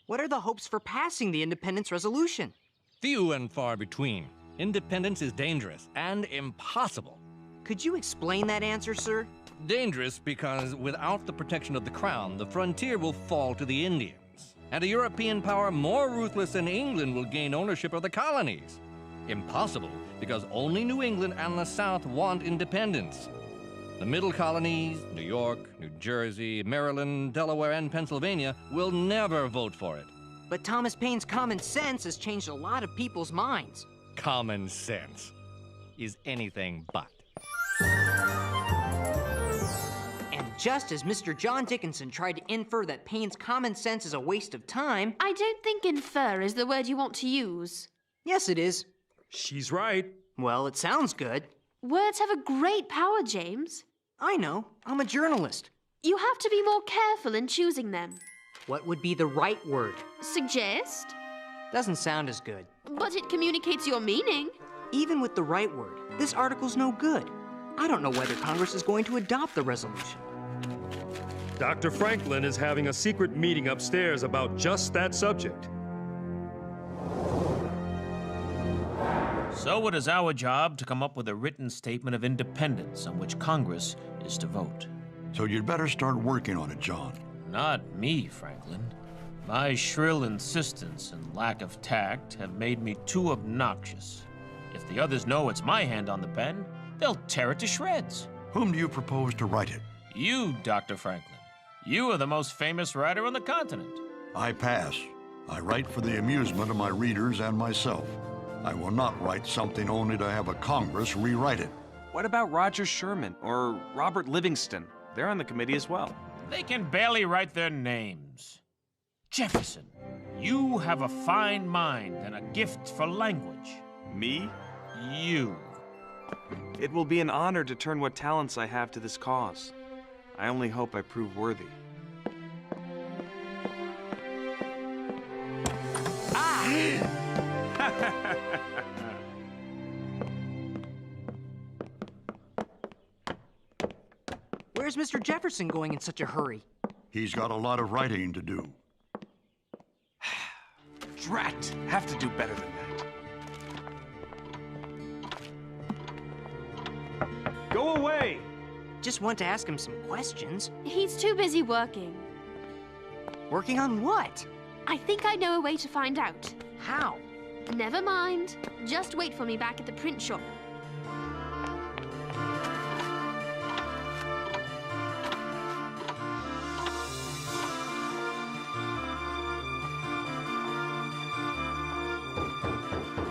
What are the hopes for passing the independence resolution? Few and far between. Independence is dangerous and impossible. Could you explain that answer, sir? Dangerous because without the protection of the crown, the frontier will fall to the Indians. And a European power more ruthless than England will gain ownership of the colonies. Impossible because only New England and the South want independence. The middle colonies, New York, New Jersey, Maryland, Delaware, and Pennsylvania will never vote for it. But Thomas Paine's common sense has changed a lot of people's minds. Common sense is anything but. And just as Mr. John Dickinson tried to infer that Paine's common sense is a waste of time... I don't think infer is the word you want to use. Yes, it is. She's right. Well, it sounds good. Words have a great power, James. I know. I'm a journalist. You have to be more careful in choosing them. What would be the right word? Suggest? Doesn't sound as good. But it communicates your meaning. Even with the right word, this article's no good. I don't know whether Congress is going to adopt the resolution. Dr. Franklin is having a secret meeting upstairs about just that subject. So it is our job to come up with a written statement of independence on which Congress is to vote. So you'd better start working on it, John. Not me, Franklin. My shrill insistence and lack of tact have made me too obnoxious. If the others know it's my hand on the pen, they'll tear it to shreds. Whom do you propose to write it? You, Dr. Franklin. You are the most famous writer on the continent. I pass. I write for the amusement of my readers and myself. I will not write something only to have a Congress rewrite it. What about Roger Sherman or Robert Livingston? They're on the committee as well. They can barely write their names. Jefferson, you have a fine mind and a gift for language. Me? You. It will be an honor to turn what talents I have to this cause. I only hope I prove worthy. Where's Mr. Jefferson going in such a hurry? He's got a lot of writing to do. Drat! Have to do better than that. Go away! Just want to ask him some questions. He's too busy working. Working on what? I think I know a way to find out. How? Never mind. Just wait for me back at the print shop.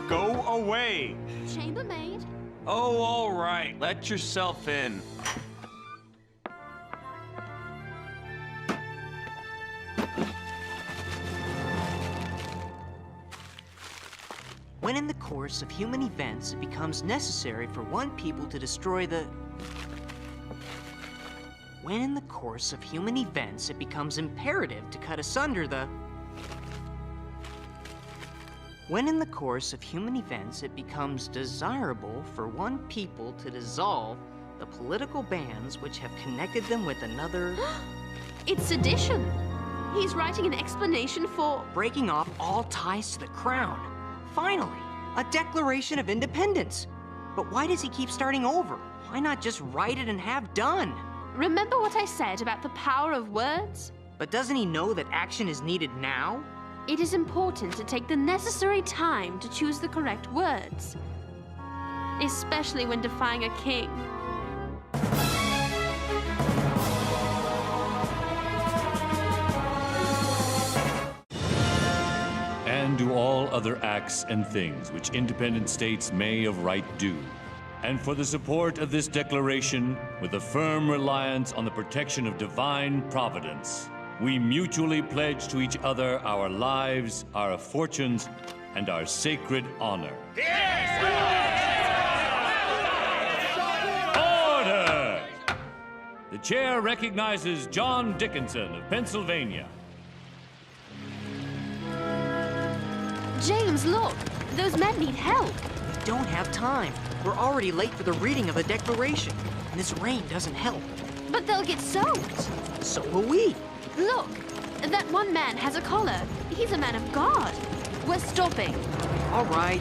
Go away! Chambermaid? Oh, all right. Let yourself in. When in the course of human events it becomes necessary for one people to destroy the... When in the course of human events it becomes imperative to cut asunder the... When in the course of human events it becomes desirable for one people to dissolve the political bands which have connected them with another... It's sedition. He's writing an explanation for... breaking off all ties to the crown. Finally, a declaration of independence. But why does he keep starting over? Why not just write it and have done? Remember what I said about the power of words? But doesn't he know that action is needed now? It is important to take the necessary time to choose the correct words, especially when defying a king. And do all other acts and things which independent states may of right do. And for the support of this declaration, with a firm reliance on the protection of divine providence, we mutually pledge to each other our lives, our fortunes, and our sacred honor. Order! The chair recognizes John Dickinson of Pennsylvania. James, look! Those men need help! We don't have time. We're already late for the reading of the Declaration, and this rain doesn't help. But they'll get soaked! So will we. Look! That one man has a collar. He's a man of God. We're stopping. All right.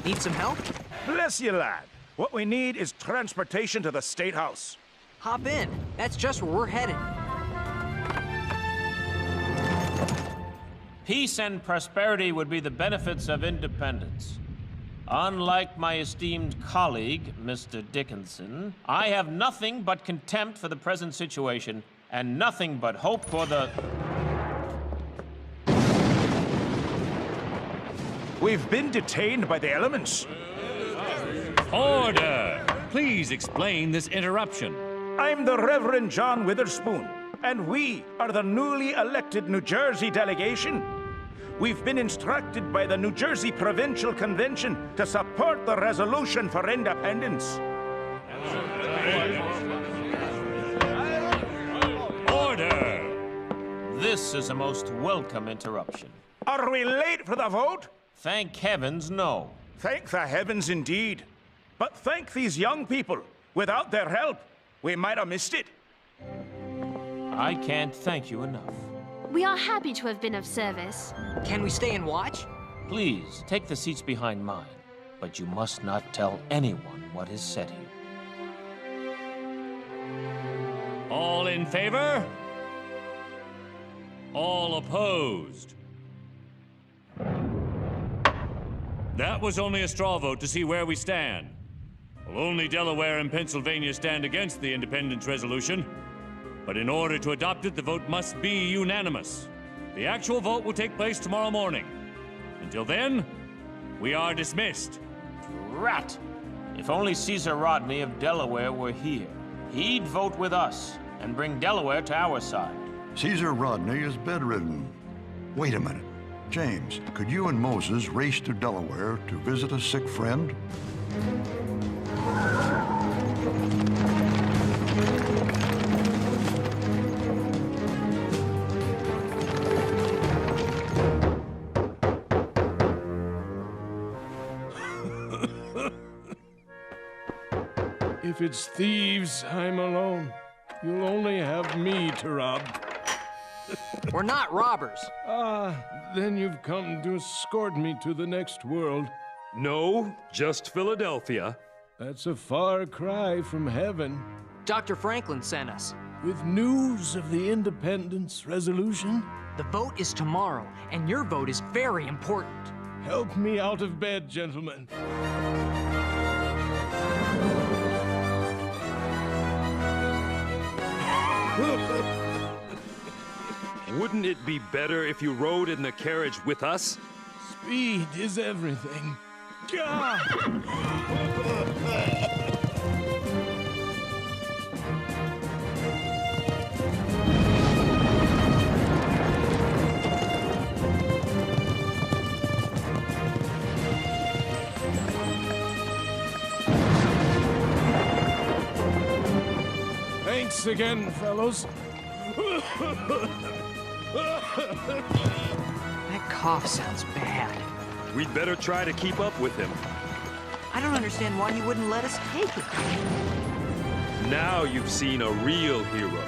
Need some help? Bless you, lad. What we need is transportation to the State House. Hop in. That's just where we're headed. Peace and prosperity would be the benefits of independence. Unlike my esteemed colleague, Mr. Dickinson, I have nothing but contempt for the present situation and nothing but hope for the... We've been detained by the elements. Order! Please explain this interruption. I'm the Reverend John Witherspoon, and we are the newly elected New Jersey delegation. We've been instructed by the New Jersey Provincial Convention to support the resolution for independence. Order! This is a most welcome interruption. Are we late for the vote? Thank heavens, no. Thank the heavens indeed. But thank these young people. Without their help, we might have missed it. I can't thank you enough. We are happy to have been of service. Can we stay and watch? Please, take the seats behind mine. But you must not tell anyone what is said here. All in favor? All opposed? That was only a straw vote to see where we stand. Well, only Delaware and Pennsylvania stand against the independence resolution. But in order to adopt it, the vote must be unanimous. The actual vote will take place tomorrow morning. Until then, we are dismissed. Rat! If only Caesar Rodney of Delaware were here. He'd vote with us and bring Delaware to our side. Caesar Rodney is bedridden. Wait a minute. James, could you and Moses race to Delaware to visit a sick friend? If it's thieves, I'm alone. You'll only have me to rob. We're not robbers. Then you've come to escort me to the next world. No, just Philadelphia. That's a far cry from heaven. Dr. Franklin sent us. With news of the independence resolution? The vote is tomorrow, and your vote is very important. Help me out of bed, gentlemen. Wouldn't it be better if you rode in the carriage with us? Speed is everything. Thanks again, fellows. That cough sounds bad. We'd better try to keep up with him. I don't understand why he wouldn't let us take it. Now you've seen a real hero.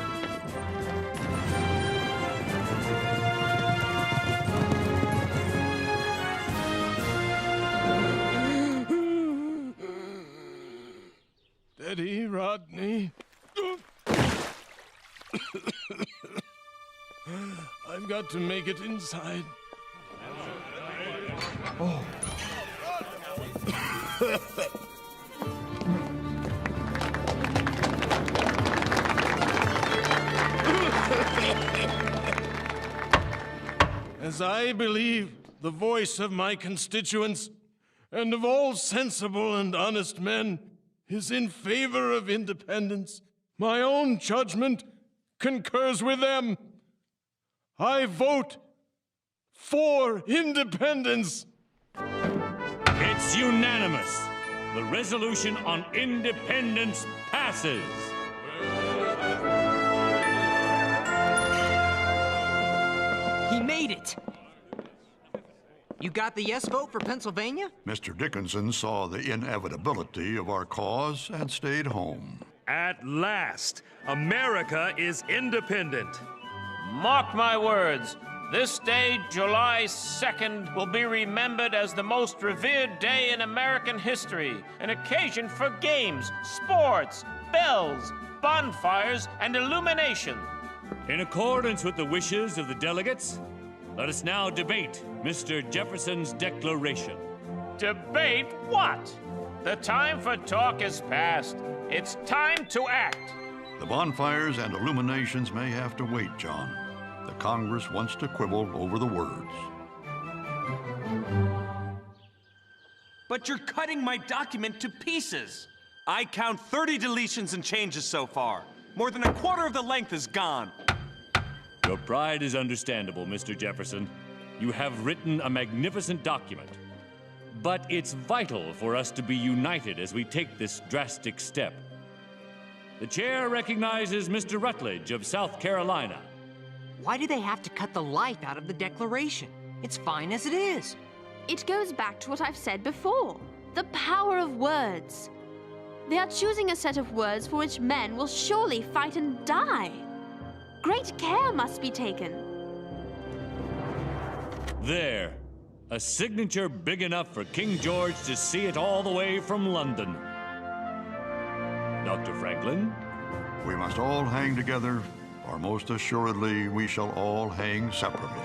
Rodney. I've got to make it inside. Oh. As I believe the voice of my constituents and of all sensible and honest men is in favor of independence, my own judgment concurs with them. I vote for independence. It's unanimous. The resolution on independence passes. He made it! You got the yes vote for Pennsylvania? Mr. Dickinson saw the inevitability of our cause and stayed home. At last, America is independent. Mark my words, this day, July 2nd, will be remembered as the most revered day in American history, an occasion for games, sports, bells, bonfires, and illumination. In accordance with the wishes of the delegates, let us now debate Mr. Jefferson's declaration. Debate what? The time for talk is past. It's time to act. The bonfires and illuminations may have to wait, John. The Congress wants to quibble over the words. But you're cutting my document to pieces. I count 30 deletions and changes so far. More than a quarter of the length is gone. Your pride is understandable, Mr. Jefferson. You have written a magnificent document. But it's vital for us to be united as we take this drastic step. The chair recognizes Mr. Rutledge of South Carolina. Why do they have to cut the life out of the Declaration? It's fine as it is. It goes back to what I've said before. The power of words. They are choosing a set of words for which men will surely fight and die. Great care must be taken. There. A signature big enough for King George to see it all the way from London. Dr. Franklin? We must all hang together, or most assuredly we shall all hang separately.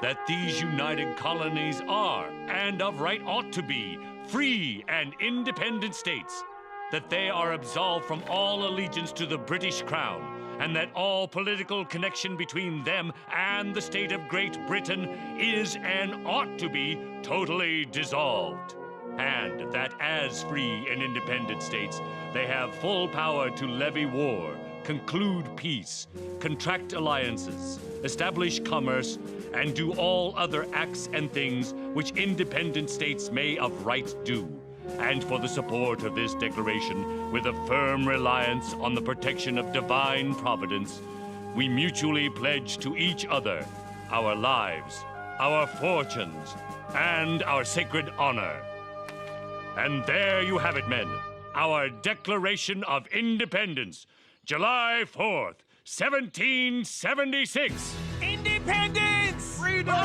That these united colonies are, and of right ought to be, free and independent states, that they are absolved from all allegiance to the British Crown, and that all political connection between them and the state of Great Britain is and ought to be totally dissolved. And that as free and independent states, they have full power to levy war, conclude peace, contract alliances, establish commerce, and do all other acts and things which independent states may of right do. And for the support of this declaration, with a firm reliance on the protection of divine providence, we mutually pledge to each other our lives, our fortunes, and our sacred honor. And there you have it, men, our Declaration of Independence, July 4th, 1776. Independence! Freedom!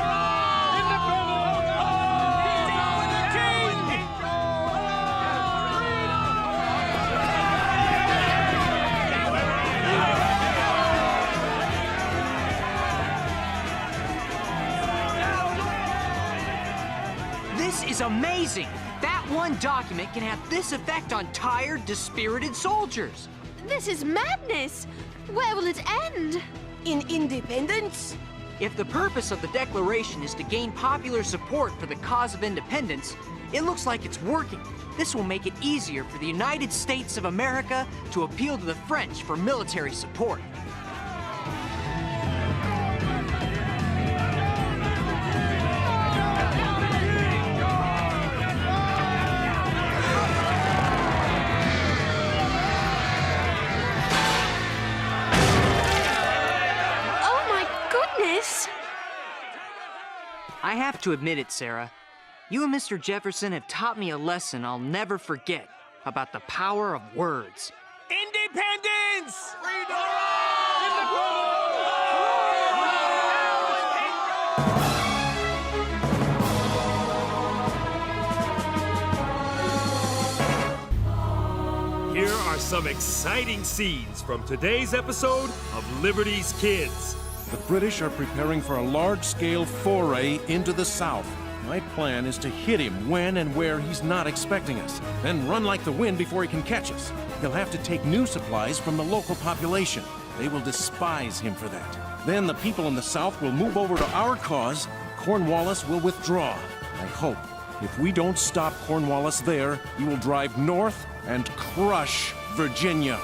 This is amazing! That one document can have this effect on tired, dispirited soldiers. This is madness! Where will it end? In independence? If the purpose of the Declaration is to gain popular support for the cause of independence, it looks like it's working. This will make it easier for the United States of America to appeal to the French for military support. Oh my goodness! I have to admit it, Sarah. You and Mr. Jefferson have taught me a lesson I'll never forget about the power of words. Independence! Here are some exciting scenes from today's episode of Liberty's Kids. The British are preparing for a large-scale foray into the South. My plan is to hit him when and where he's not expecting us, then run like the wind before he can catch us. He'll have to take new supplies from the local population. They will despise him for that. Then the people in the South will move over to our cause, and Cornwallis will withdraw. I hope. If we don't stop Cornwallis there, he will drive north and crush Virginia.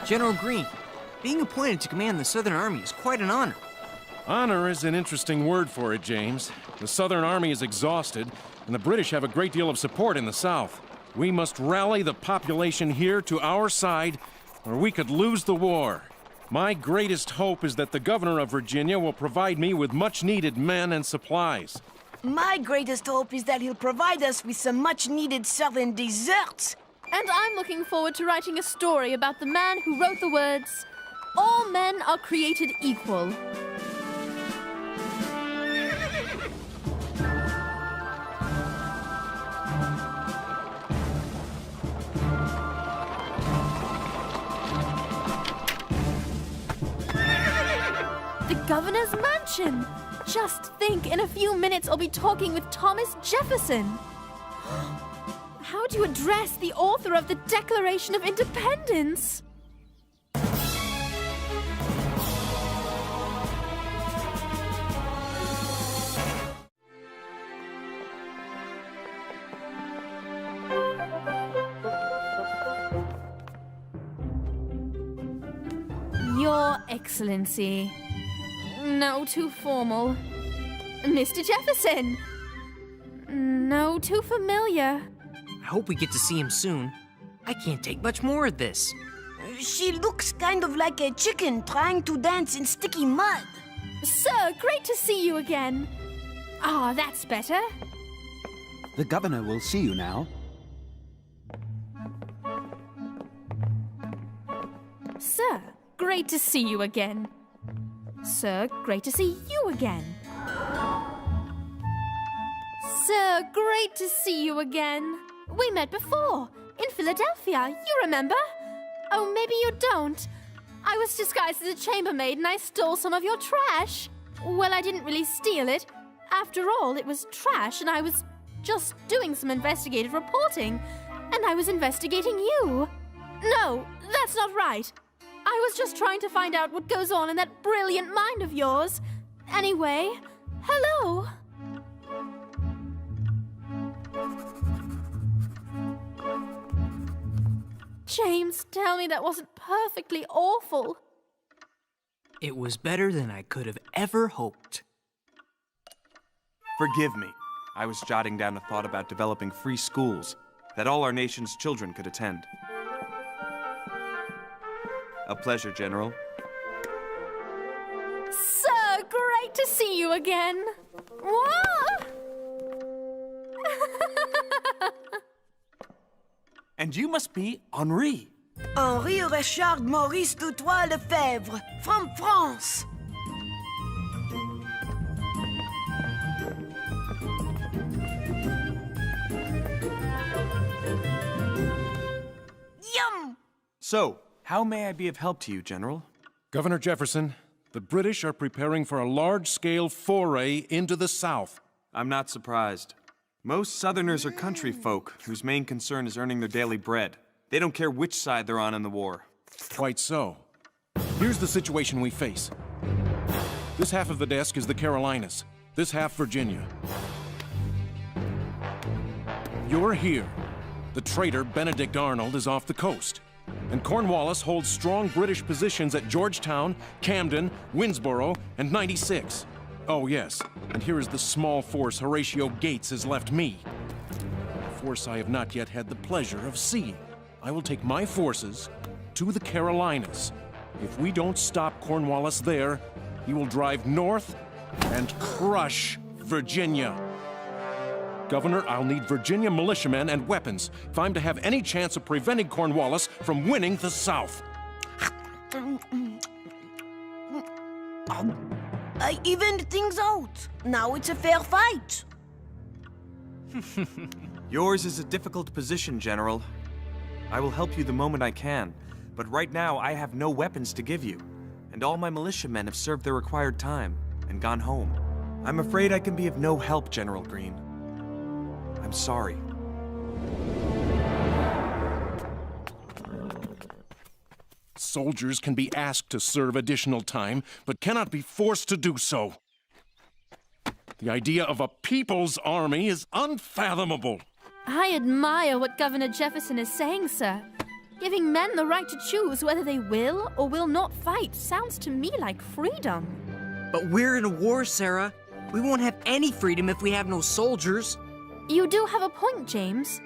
General Greene, being appointed to command the Southern Army is quite an honor. Honor is an interesting word for it, James. The Southern Army is exhausted, and the British have a great deal of support in the South. We must rally the population here to our side, or we could lose the war. My greatest hope is that the governor of Virginia will provide me with much-needed men and supplies. My greatest hope is that he'll provide us with some much-needed southern desserts. And I'm looking forward to writing a story about the man who wrote the words, "All men are created equal." The governor's mansion! Just think, in a few minutes I'll be talking with Thomas Jefferson. How do you address the author of the Declaration of Independence? Your Excellency. No, too formal. Mr. Jefferson. No, too familiar. I hope we get to see him soon. I can't take much more of this. She looks kind of like a chicken trying to dance in sticky mud. Sir, great to see you again. Ah, that's better. The governor will see you now. Sir, great to see you again. Sir, great to see you again. Sir, great to see you again. We met before, in Philadelphia, you remember? Oh, maybe you don't. I was disguised as a chambermaid and I stole some of your trash. Well, I didn't really steal it. After all, it was trash and I was just doing some investigative reporting. And I was investigating you. No, that's not right. I was just trying to find out what goes on in that brilliant mind of yours. Anyway, hello. James, tell me that wasn't perfectly awful. It was better than I could have ever hoped. Forgive me. I was jotting down a thought about developing free schools that all our nation's children could attend. A pleasure, General. Sir, great to see you again. Whoa! And you must be Henri. Henri Richard Maurice Doutrois Lefebvre, from France. Yum! So, how may I be of help to you, General? Governor Jefferson, the British are preparing for a large-scale foray into the South. I'm not surprised. Most Southerners are country folk whose main concern is earning their daily bread. They don't care which side they're on in the war. Quite so. Here's the situation we face. This half of the desk is the Carolinas, this half Virginia. You're here. The traitor Benedict Arnold is off the coast. And Cornwallis holds strong British positions at Georgetown, Camden, Winnsboro, and 96. Oh, yes, and here is the small force Horatio Gates has left me. force I have not yet had the pleasure of seeing. I will take my forces to the Carolinas. If we don't stop Cornwallis there, he will drive north and crush Virginia. Governor, I'll need Virginia militiamen and weapons if I'm to have any chance of preventing Cornwallis from winning the South. I evened things out. Now it's a fair fight. Yours is a difficult position, General. I will help you the moment I can, but right now I have no weapons to give you, and all my militiamen have served their required time and gone home. I'm afraid I can be of no help, General Green. I'm sorry. Soldiers can be asked to serve additional time, but cannot be forced to do so. The idea of a people's army is unfathomable. I admire what Governor Jefferson is saying, sir. Giving men the right to choose whether they will or will not fight sounds to me like freedom. But we're in a war, Sarah. We won't have any freedom if we have no soldiers. You do have a point, James.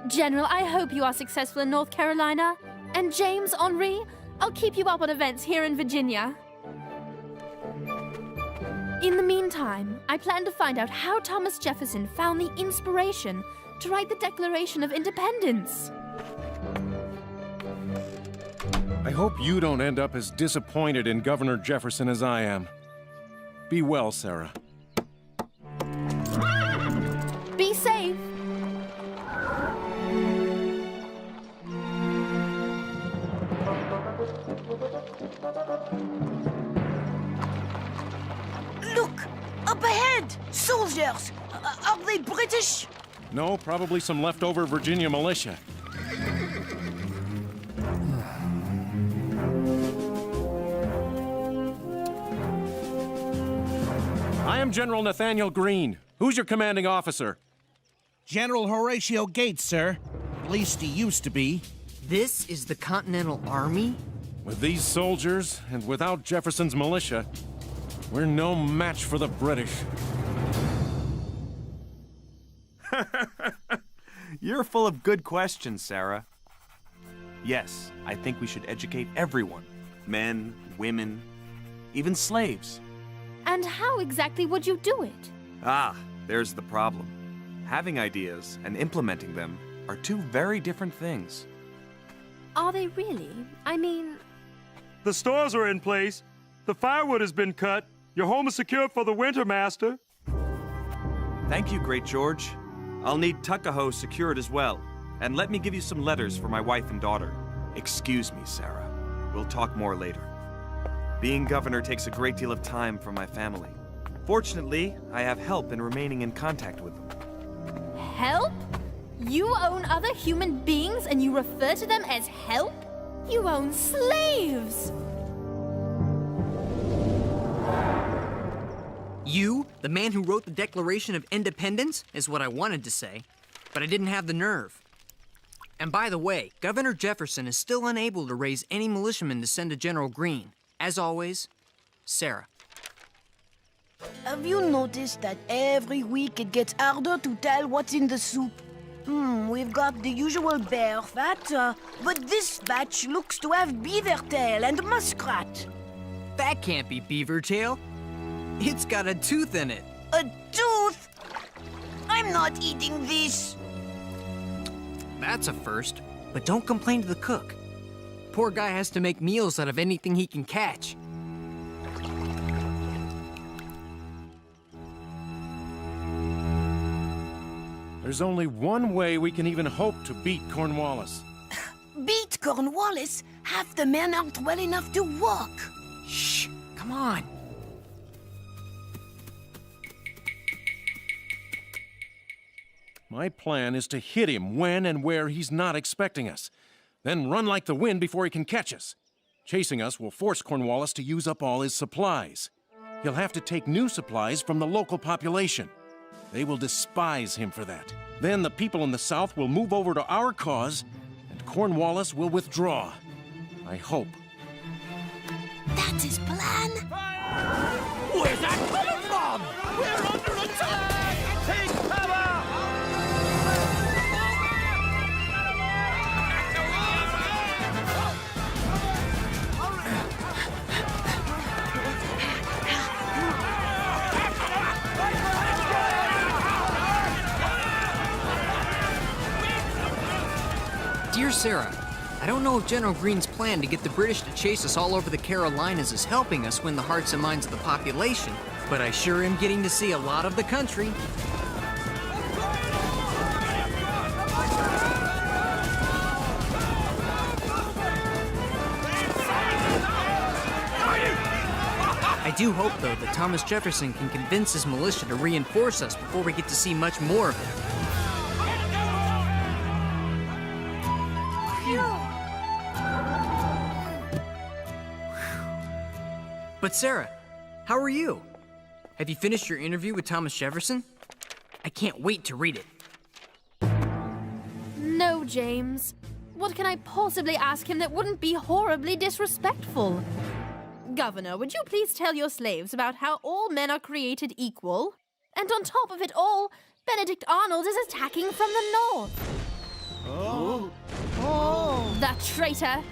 General, I hope you are successful in North Carolina. And James, Henri, I'll keep you up on events here in Virginia. In the meantime, I plan to find out how Thomas Jefferson found the inspiration to write the Declaration of Independence. I hope you don't end up as disappointed in Governor Jefferson as I am. Be well, Sarah. Be safe. Look! Up ahead! Soldiers! Are they British? No, probably some leftover Virginia militia. I am General Nathaniel Greene. Who's your commanding officer? General Horatio Gates, sir. At least he used to be. This is the Continental Army? With these soldiers, and without Jefferson's militia, we're no match for the British. You're full of good questions, Sarah. Yes, I think we should educate everyone. Men, women, even slaves. And how exactly would you do it? Ah, there's the problem. Having ideas and implementing them are two very different things. Are they really? I mean... The stores are in place. The firewood has been cut. Your home is secured for the winter, Master. Thank you, Great George. I'll need Tuckahoe secured as well. And let me give you some letters for my wife and daughter. Excuse me, Sarah. We'll talk more later. Being governor takes a great deal of time from my family. Fortunately, I have help in remaining in contact with them. Help? You own other human beings and you refer to them as help? You own slaves! You, the man who wrote the Declaration of Independence, is what I wanted to say, but I didn't have the nerve. And by the way, Governor Jefferson is still unable to raise any militiamen to send to General Greene. As always, Sarah. Have you noticed that every week it gets harder to tell what's in the soup? We've got the usual bear fat, but this batch looks to have beaver tail and muskrat. That can't be beaver tail. It's got a tooth in it. A tooth? I'm not eating this. That's a first, but don't complain to the cook. Poor guy has to make meals out of anything he can catch. There's only one way we can even hope to beat Cornwallis. Beat Cornwallis? Half the men aren't well enough to walk. Shh, come on. My plan is to hit him when and where he's not expecting us, then run like the wind before he can catch us. Chasing us will force Cornwallis to use up all his supplies. He'll have to take new supplies from the local population. They will despise him for that. Then the people in the South will move over to our cause, and Cornwallis will withdraw. I hope. That's his plan? Where's that coming from? We're under attack! Take cover! Sarah, I don't know if General Greene's plan to get the British to chase us all over the Carolinas is helping us win the hearts and minds of the population, but I sure am getting to see a lot of the country. I do hope, though, that Thomas Jefferson can convince his militia to reinforce us before we get to see much more of him. But Sarah, how are you? Have you finished your interview with Thomas Jefferson? I can't wait to read it. No, James. What can I possibly ask him that wouldn't be horribly disrespectful? Governor, would you please tell your slaves about how all men are created equal? And on top of it all, Benedict Arnold is attacking from the north. Oh, that traitor!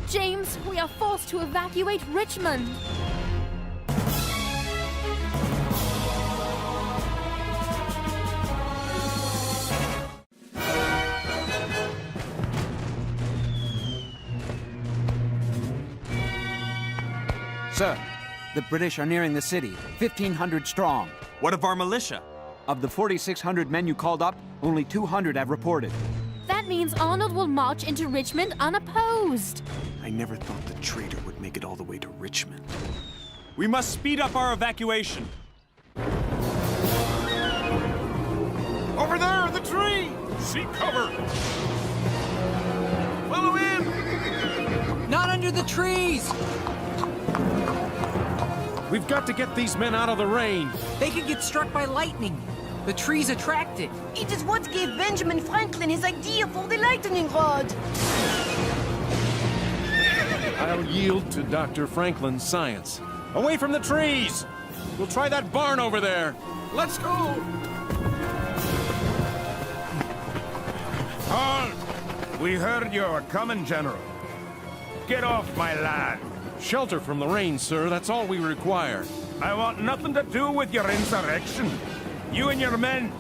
James, we are forced to evacuate Richmond. Sir, the British are nearing the city, 1,500 strong. What of our militia? Of the 4,600 men you called up, only 200 have reported. That means Arnold will march into Richmond unopposed. I never thought the traitor would make it all the way to Richmond. We must speed up our evacuation. Over there, the tree! Seek cover! Follow him! Not under the trees! We've got to get these men out of the rain. They could get struck by lightning. The trees attract it. It is what gave Benjamin Franklin his idea for the lightning rod. I'll yield to Dr. Franklin's science. Away from the trees! We'll try that barn over there. Let's go! Halt! We heard you were coming, General. Get off my land. Shelter from the rain, sir. That's all we require. I want nothing to do with your insurrection. You and your men,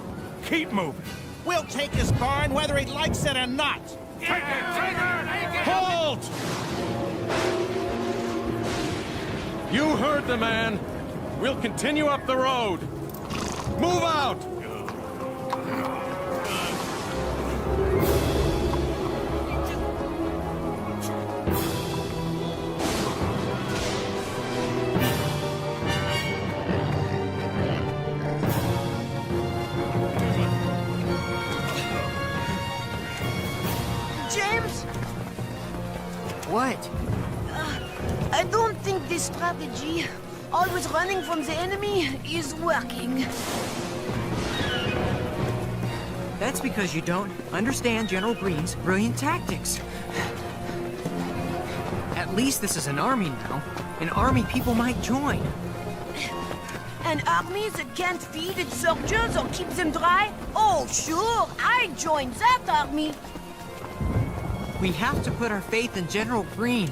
keep moving. We'll take his barn whether he likes it or not. Take it! Halt! You heard the man. We'll continue up the road. Move out! James? What? I don't think this strategy, always running from the enemy, is working. That's because you don't understand General Greene's brilliant tactics. At least this is an army now. An army people might join. An army that can't feed its soldiers or keep them dry? Oh, sure, I'd join that army. We have to put our faith in General Greene.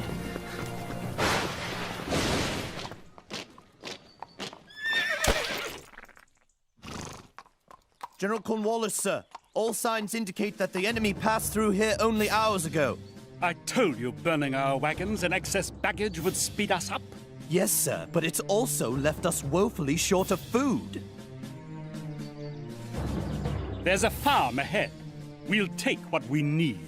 General Cornwallis, sir. All signs indicate that the enemy passed through here only hours ago. I told you burning our wagons and excess baggage would speed us up. Yes, sir, but it's also left us woefully short of food. There's a farm ahead. We'll take what we need.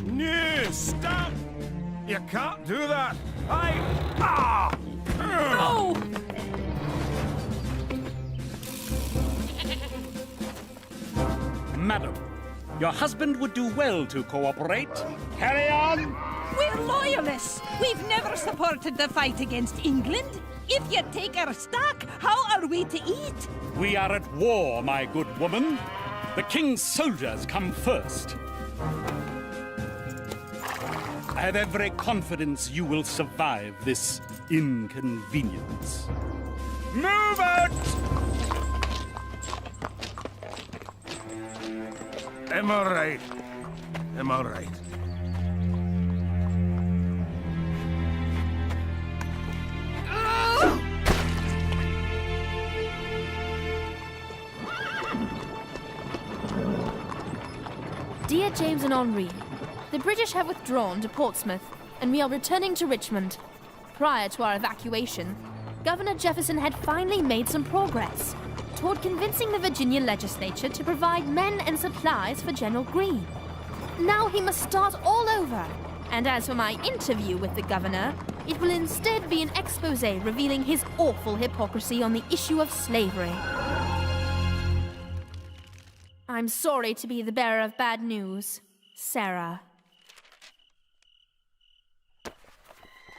No, stop! You can't do that. No! Madam, your husband would do well to cooperate. Carry on! We're loyalists. We've never supported the fight against England. If you take our stock, how are we to eat? We are at war, my good woman. The king's soldiers come first. I have every confidence you will survive this inconvenience. Move out! I'm all right. I'm all right. Dear James and Henri, the British have withdrawn to Portsmouth, and we are returning to Richmond. Prior to our evacuation, Governor Jefferson had finally made some progress toward convincing the Virginia legislature to provide men and supplies for General Greene. Now he must start all over. And as for my interview with the governor, it will instead be an expose revealing his awful hypocrisy on the issue of slavery. I'm sorry to be the bearer of bad news. Sarah.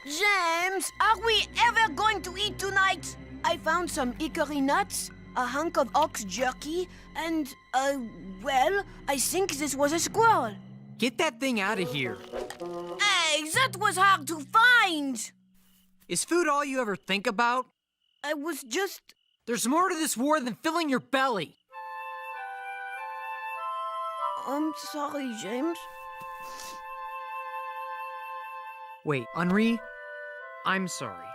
James, are we ever going to eat tonight? I found some hickory nuts, a hunk of ox jerky, and, well, I think this was a squirrel. Get that thing out of here. Hey, that was hard to find! Is food all you ever think about? I was just... There's more to this war than filling your belly. I'm sorry, James. Wait, Henri? I'm sorry.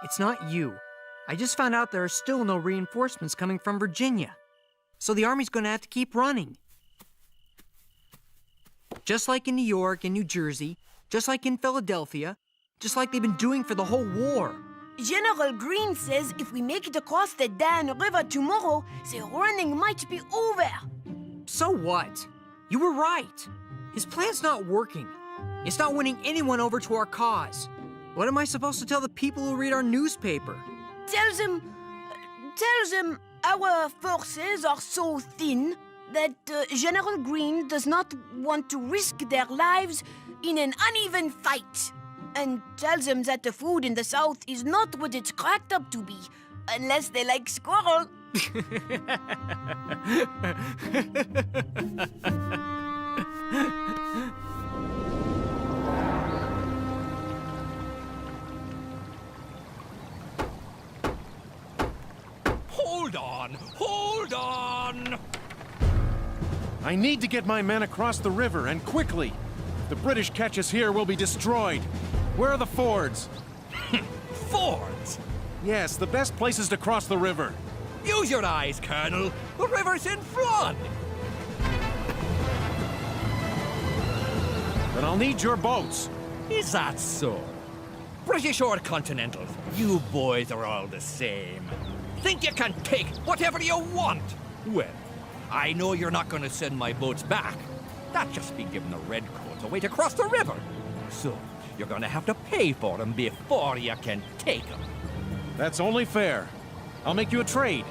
It's not you. I just found out there are still no reinforcements coming from Virginia. So the army's gonna have to keep running. Just like in New York and New Jersey, just like in Philadelphia, just like they've been doing for the whole war. General Greene says if we make it across the Dan River tomorrow, the running might be over. So what? You were right. His plan's not working. It's not winning anyone over to our cause. What am I supposed to tell the people who read our newspaper? Tell them our forces are so thin that General Greene does not want to risk their lives in an uneven fight. And tell them that the food in the South is not what it's cracked up to be, unless they like squirrel. Hold on! I need to get my men across the river, and quickly. If the British catch us here, we'll be destroyed. Where are the fords? Fords? Yes, the best places to cross the river. Use your eyes, Colonel. The river's in flood. Then I'll need your boats. Is that so? British or Continentals, you boys are all the same. Think you can take whatever you want? Well, I know you're not going to send my boats back. That'd just be giving the Redcoats a way to cross the river. So, you're going to have to pay for them before you can take them. That's only fair. I'll make you a trade.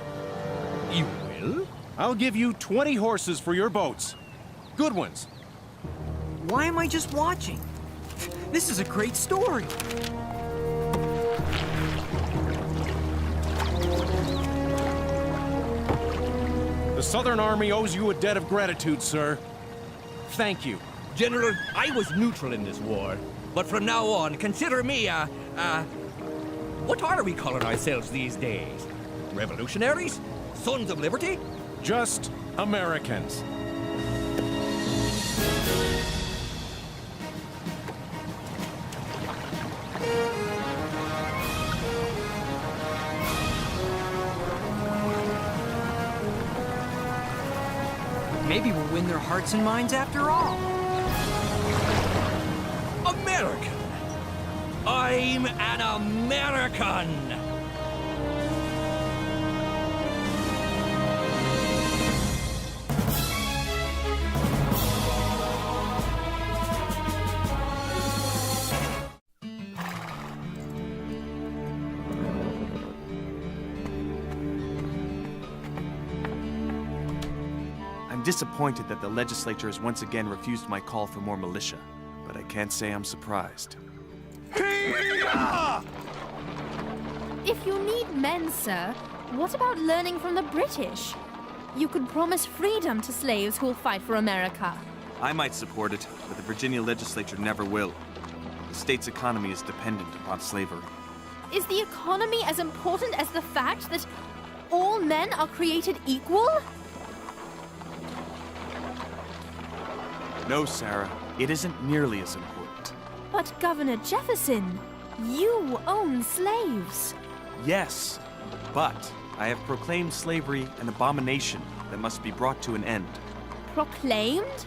You will? I'll give you 20 horses for your boats. Good ones. Why am I just watching? This is a great story. The Southern Army owes you a debt of gratitude, sir. Thank you. General, I was neutral in this war. But from now on, consider me what are we calling ourselves these days? Revolutionaries? Sons of Liberty? Just Americans. Maybe we'll win their hearts and minds after all. American! I'm an American! I'm disappointed that the legislature has once again refused my call for more militia, but I can't say I'm surprised. If you need men, sir, what about learning from the British? You could promise freedom to slaves who will fight for America. I might support it, but the Virginia legislature never will. The state's economy is dependent upon slavery. Is the economy as important as the fact that all men are created equal? No, Sarah, it isn't nearly as important. But Governor Jefferson, you own slaves. Yes, but I have proclaimed slavery an abomination that must be brought to an end. Proclaimed?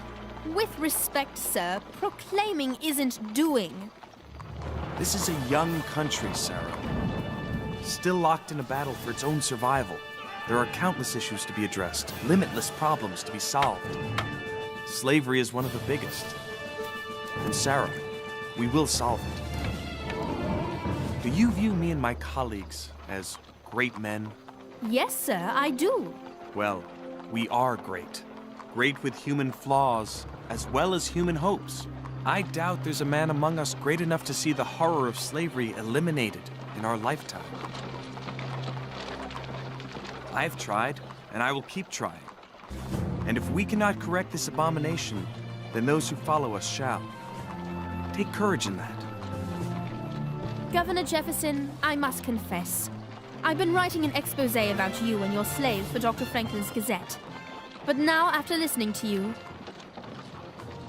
With respect, sir, proclaiming isn't doing. This is a young country, Sarah. Still locked in a battle for its own survival. There are countless issues to be addressed, limitless problems to be solved. Slavery is one of the biggest. And Sarah, we will solve it. Do you view me and my colleagues as great men? Yes, sir, I do. Well, we are great. Great with human flaws, as well as human hopes. I doubt there's a man among us great enough to see the horror of slavery eliminated in our lifetime. I've tried, and I will keep trying. And if we cannot correct this abomination, then those who follow us shall. Take courage in that. Governor Jefferson, I must confess. I've been writing an expose about you and your slaves for Dr. Franklin's Gazette. But now, after listening to you,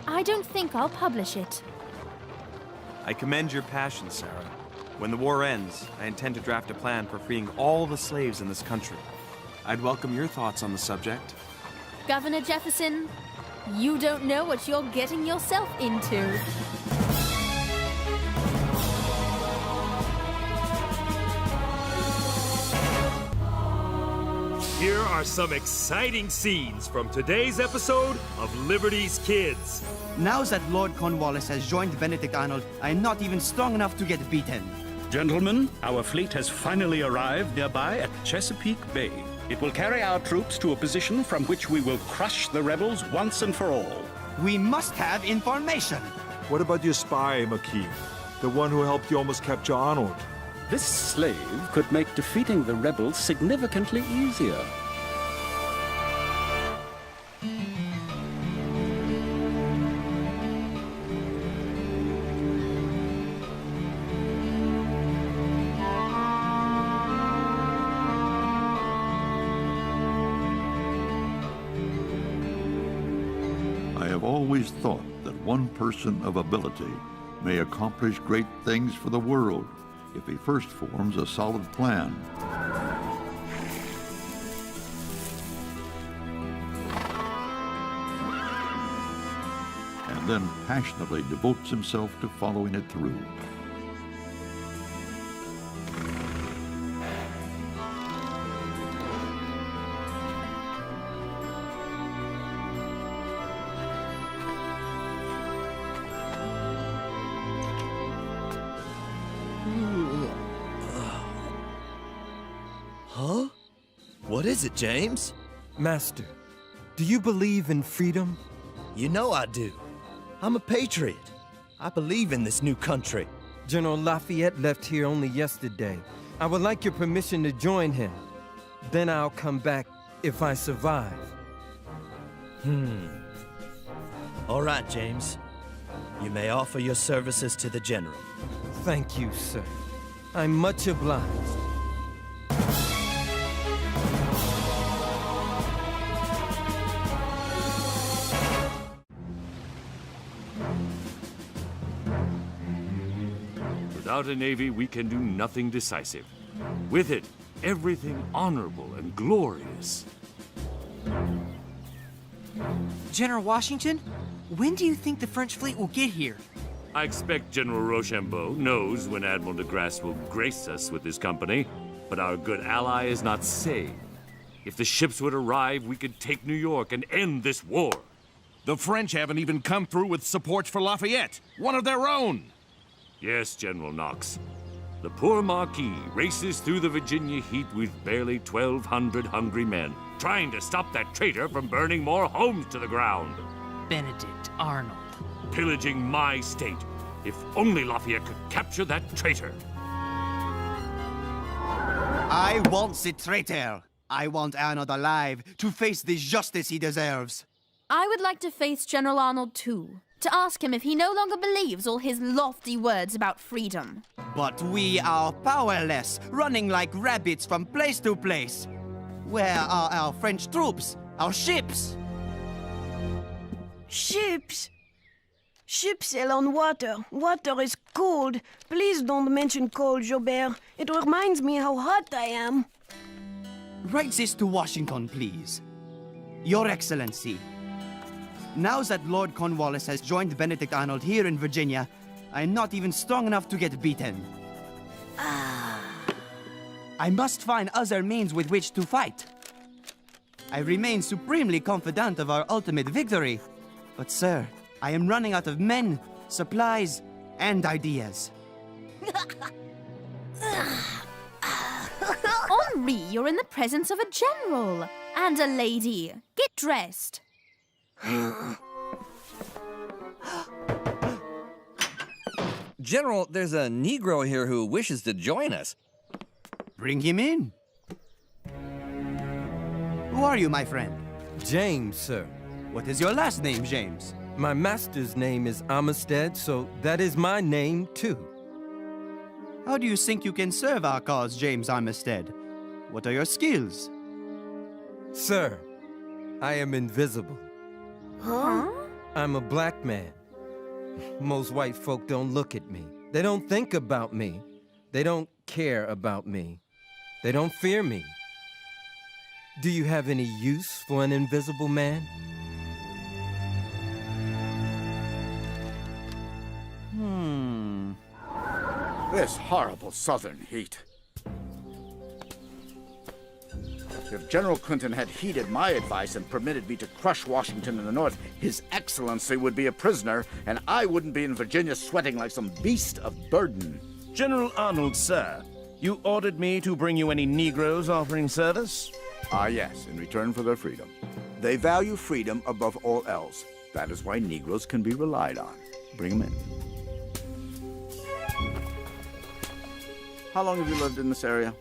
I don't think I'll publish it. I commend your passion, Sarah. When the war ends, I intend to draft a plan for freeing all the slaves in this country. I'd welcome your thoughts on the subject. Governor Jefferson, you don't know what you're getting yourself into. Here are some exciting scenes from today's episode of Liberty's Kids. Now that Lord Cornwallis has joined Benedict Arnold, I am not even strong enough to get beaten. Gentlemen, our fleet has finally arrived nearby at Chesapeake Bay. It will carry our troops to a position from which we will crush the rebels once and for all. We must have information. What about your spy, McKee? The one who helped you almost capture Arnold? This slave could make defeating the rebels significantly easier. I have always thought that one person of ability may accomplish great things for the world if he first forms a solid plan. And then passionately devotes himself to following it through. Huh? What is it, James? Master, do you believe in freedom? You know I do. I'm a patriot. I believe in this new country. General Lafayette left here only yesterday. I would like your permission to join him. Then I'll come back if I survive. All right, James. You may offer your services to the General. Thank you, sir. I'm much obliged. Without a navy, we can do nothing decisive. With it, everything honorable and glorious. General Washington, when do you think the French fleet will get here? I expect General Rochambeau knows when Admiral de Grasse will grace us with his company, but our good ally is not sane. If the ships would arrive, we could take New York and end this war. The French haven't even come through with support for Lafayette, one of their own. Yes, General Knox. The poor Marquis races through the Virginia heat with barely 1,200 hungry men, trying to stop that traitor from burning more homes to the ground. Benedict Arnold. Pillaging my state. If only Lafayette could capture that traitor. I want the traitor. I want Arnold alive to face the justice he deserves. I would like to face General Arnold too, to ask him if he no longer believes all his lofty words about freedom. But we are powerless, running like rabbits from place to place. Where are our French troops? Our ships? Ships? Ships sail on water. Water is cold. Please don't mention cold, Jobert. It reminds me how hot I am. Write this to Washington, please. Your Excellency. Now that Lord Cornwallis has joined Benedict Arnold here in Virginia, I am not even strong enough to get beaten. I must find other means with which to fight. I remain supremely confident of our ultimate victory. But sir, I am running out of men, supplies, and ideas. Henri, you're in the presence of a general and a lady. Get dressed. General, there's a Negro here who wishes to join us. Bring him in. Who are you, my friend? James, sir. What is your last name, James? My master's name is Armistead, so that is my name, too. How do you think you can serve our cause, James Armistead? What are your skills? Sir, I am invisible. Huh? I'm a black man. Most white folk don't look at me. They don't think about me. They don't care about me. They don't fear me. Do you have any use for an invisible man? This horrible southern heat. If General Clinton had heeded my advice and permitted me to crush Washington in the north, His Excellency would be a prisoner, and I wouldn't be in Virginia sweating like some beast of burden. General Arnold, sir, you ordered me to bring you any Negroes offering service? Ah, yes, in return for their freedom. They value freedom above all else. That is why Negroes can be relied on. Bring them in. How long have you lived in this area?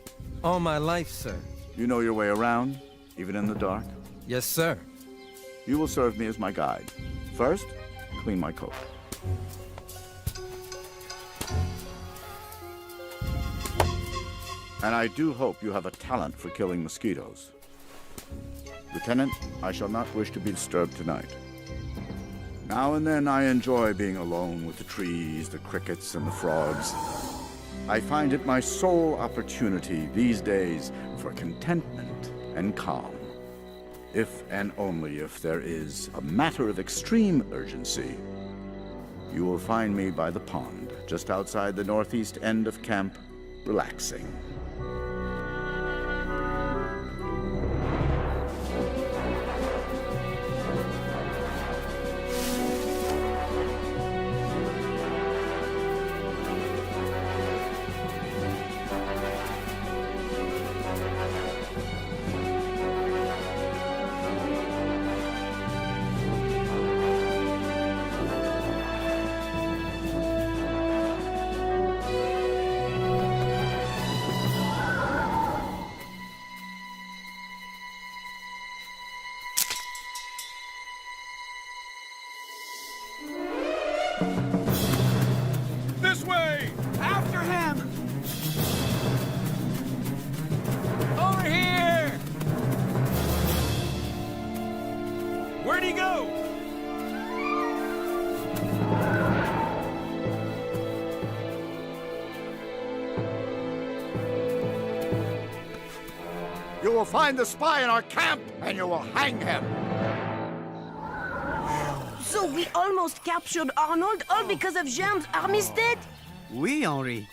All my life, sir. You know your way around, even in the dark? Yes, sir. You will serve me as my guide. First, clean my coat. And I do hope you have a talent for killing mosquitoes. Lieutenant, I shall not wish to be disturbed tonight. Now and then I enjoy being alone with the trees, the crickets, and the frogs. I find it my sole opportunity these days for contentment and calm. If and only if there is a matter of extreme urgency, you will find me by the pond, just outside the northeast end of camp, relaxing. This way! After him! Over here! Where'd he go? You will find the spy in our camp, and you will hang him. So we almost captured Arnold, all because of James Armistead? Oui, Henri.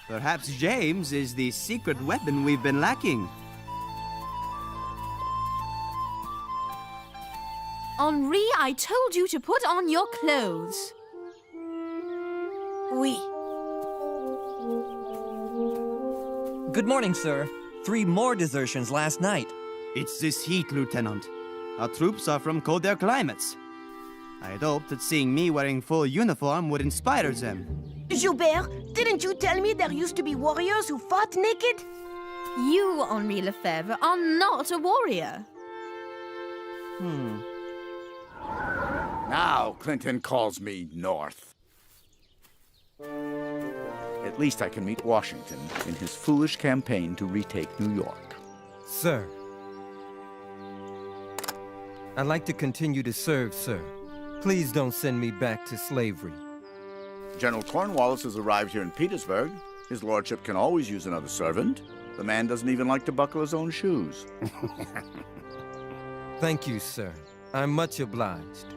Perhaps James is the secret weapon we've been lacking. Henri, I told you to put on your clothes. Oui. Good morning, sir. 3 more desertions last night. It's this heat, Lieutenant. Our troops are from colder climates. I had hoped that seeing me wearing full uniform would inspire them. Joubert, didn't you tell me there used to be warriors who fought naked? You, Henri Lefebvre, are not a warrior. Now Clinton calls me North. At least I can meet Washington in his foolish campaign to retake New York. Sir. I'd like to continue to serve, sir. Please don't send me back to slavery. General Cornwallis has arrived here in Petersburg. His lordship can always use another servant. The man doesn't even like to buckle his own shoes. Thank you, sir. I'm much obliged.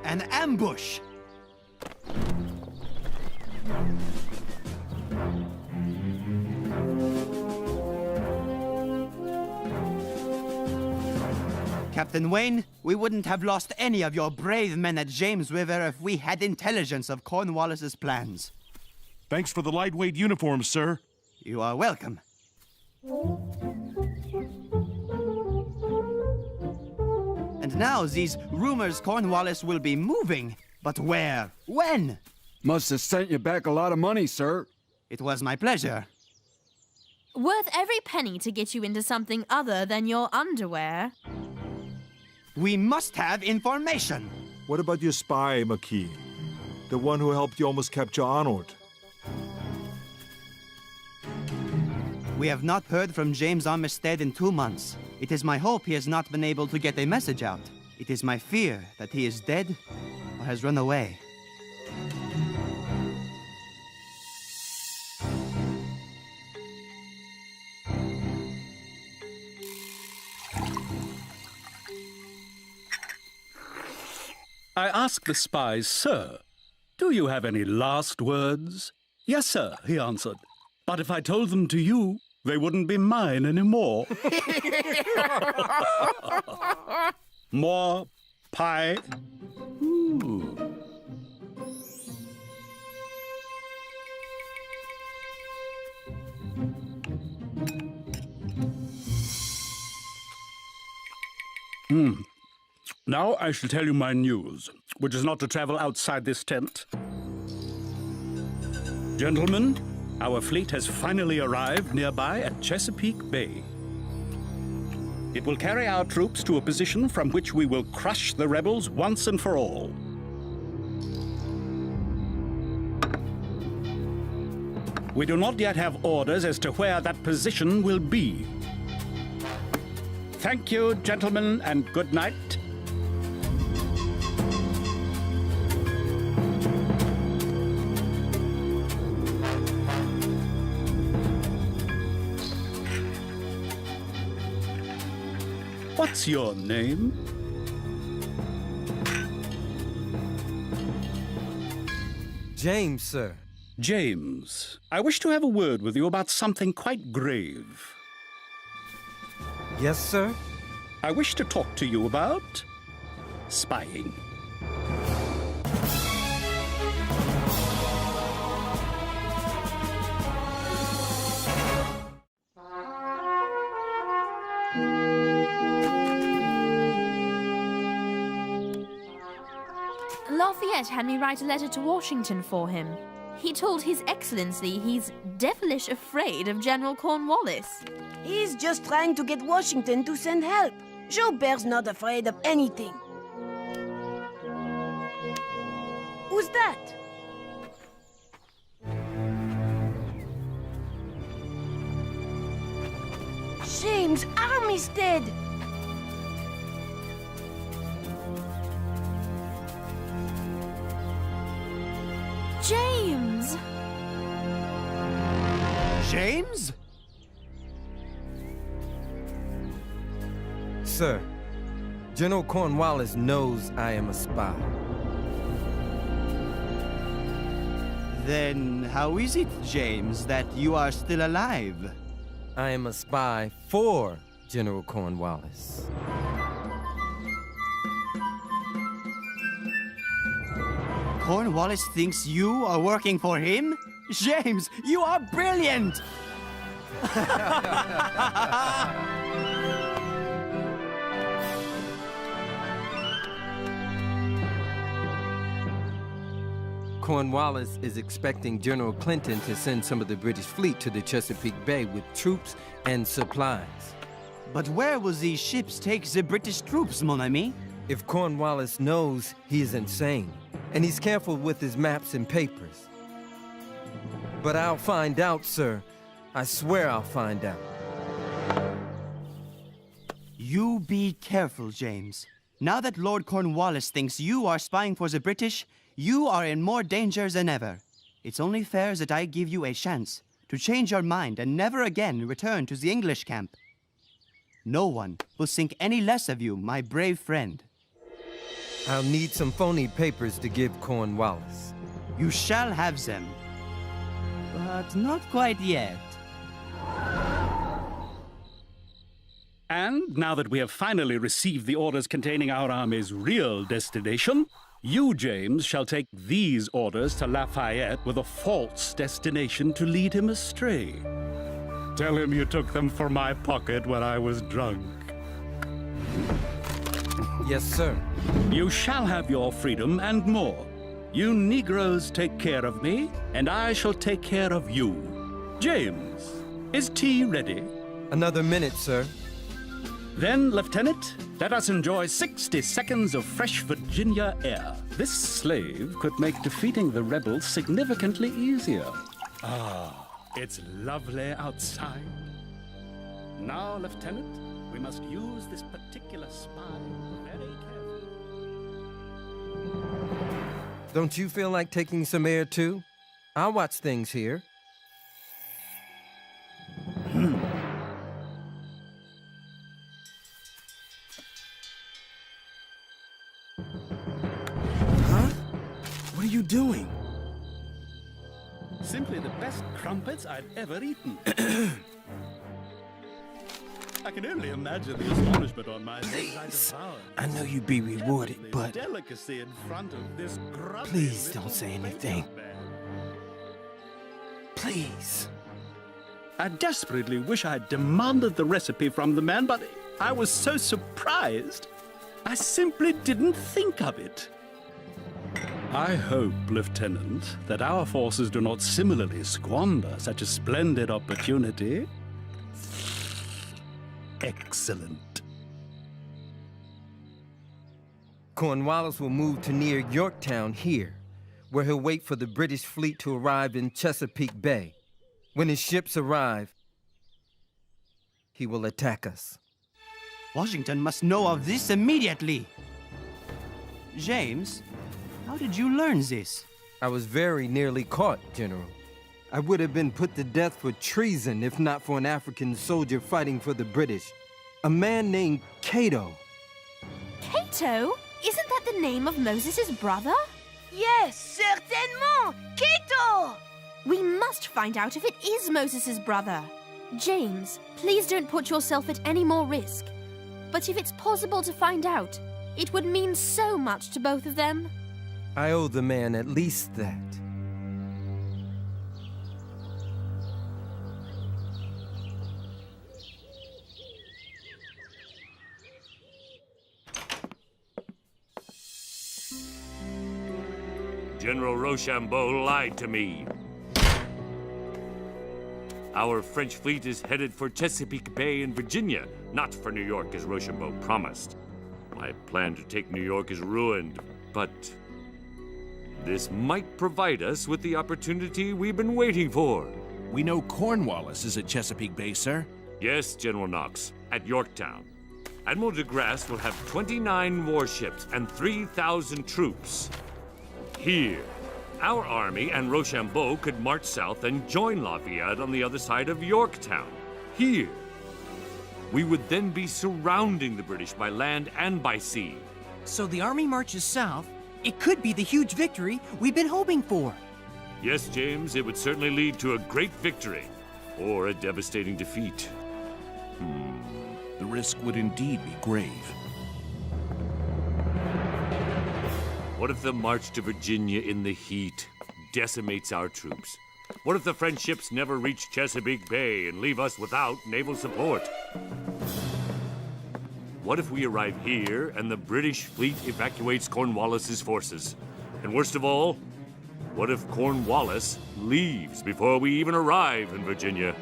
An ambush! Captain Wayne, we wouldn't have lost any of your brave men at James River if we had intelligence of Cornwallis's plans. Thanks for the lightweight uniforms, sir. You are welcome. And now these rumors Cornwallis will be moving. But where? When? Must have sent you back a lot of money, sir. It was my pleasure. Worth every penny to get you into something other than your underwear. We must have information. What about your spy, McKee? The one who helped you almost capture Arnold? We have not heard from James Armistead in 2 months. It is my hope he has not been able to get a message out. It is my fear that he is dead or has run away. I asked the spies, "Sir, do you have any last words?" "Yes, sir," he answered. "But if I told them to you, they wouldn't be mine anymore." More pie? Ooh. Now I shall tell you my news, which is not to travel outside this tent. Gentlemen, our fleet has finally arrived nearby at Chesapeake Bay. It will carry our troops to a position from which we will crush the rebels once and for all. We do not yet have orders as to where that position will be. Thank you, gentlemen, and good night. What's your name? James, sir. James, I wish to have a word with you about something quite grave. Yes, sir? I wish to talk to you about spying. Lafayette had me write a letter to Washington for him. He told His Excellency he's devilish afraid of General Cornwallis. He's just trying to get Washington to send help. Joubert's not afraid of anything. Who's that? James Armistead! James! James? Sir, General Cornwallis knows I am a spy. Then how is it, James, that you are still alive? I am a spy for General Cornwallis. Cornwallis thinks you are working for him? James, you are brilliant! Cornwallis is expecting General Clinton to send some of the British fleet to the Chesapeake Bay with troops and supplies. But where will these ships take the British troops, mon ami? If Cornwallis knows, he is insane, and he's careful with his maps and papers. But I'll find out, sir. I swear I'll find out. You be careful, James. Now that Lord Cornwallis thinks you are spying for the British, you are in more danger than ever. It's only fair that I give you a chance to change your mind and never again return to the English camp. No one will think any less of you, my brave friend. I'll need some phony papers to give Cornwallis. You shall have them. But not quite yet. And now that we have finally received the orders containing our army's real destination, you, James, shall take these orders to Lafayette with a false destination to lead him astray. Tell him you took them from my pocket when I was drunk. Yes, sir. You shall have your freedom and more. You Negroes take care of me, and I shall take care of you. James, is tea ready? Another minute, sir. Then, Lieutenant, let us enjoy 60 seconds of fresh Virginia air. This slave could make defeating the rebels significantly easier. Ah, it's lovely outside. Now, Lieutenant, we must use this particular spy very carefully. Don't you feel like taking some air, too? I'll watch things here. What are you doing? Simply the best crumpets I've ever eaten. I can only imagine the astonishment on my face. I know you'd be rewarded, but Delicacy in front of this grubby please little don't say anything. man. Please. I desperately wish I'd demanded the recipe from the man, but I was so surprised. I simply didn't think of it. I hope, Lieutenant, that our forces do not similarly squander such a splendid opportunity. Excellent. Cornwallis will move to near Yorktown here, where he'll wait for the British fleet to arrive in Chesapeake Bay. When his ships arrive, he will attack us. Washington must know of this immediately. James, how did you learn this? I was very nearly caught, General. I would have been put to death for treason if not for an African soldier fighting for the British. A man named Cato. Cato? Isn't that the name of Moses' brother? Yes, certainement! Cato! We must find out if it is Moses' brother. James, please don't put yourself at any more risk. But if it's possible to find out, it would mean so much to both of them. I owe the man at least that. General Rochambeau lied to me. Our French fleet is headed for Chesapeake Bay in Virginia, not for New York as Rochambeau promised. My plan to take New York is ruined, but this might provide us with the opportunity we've been waiting for. We know Cornwallis is at Chesapeake Bay, sir. Yes, General Knox, at Yorktown. Admiral de Grasse will have 29 warships and 3,000 troops. Here, our army and Rochambeau could march south and join Lafayette on the other side of Yorktown. Here. We would then be surrounding the British by land and by sea. So the army marches south. It could be the huge victory we've been hoping for. Yes, James, it would certainly lead to a great victory, or a devastating defeat. The risk would indeed be grave. What if the march to Virginia in the heat decimates our troops? What if the French ships never reach Chesapeake Bay and leave us without naval support? What if we arrive here and the British fleet evacuates Cornwallis's forces? And worst of all, what if Cornwallis leaves before we even arrive in Virginia?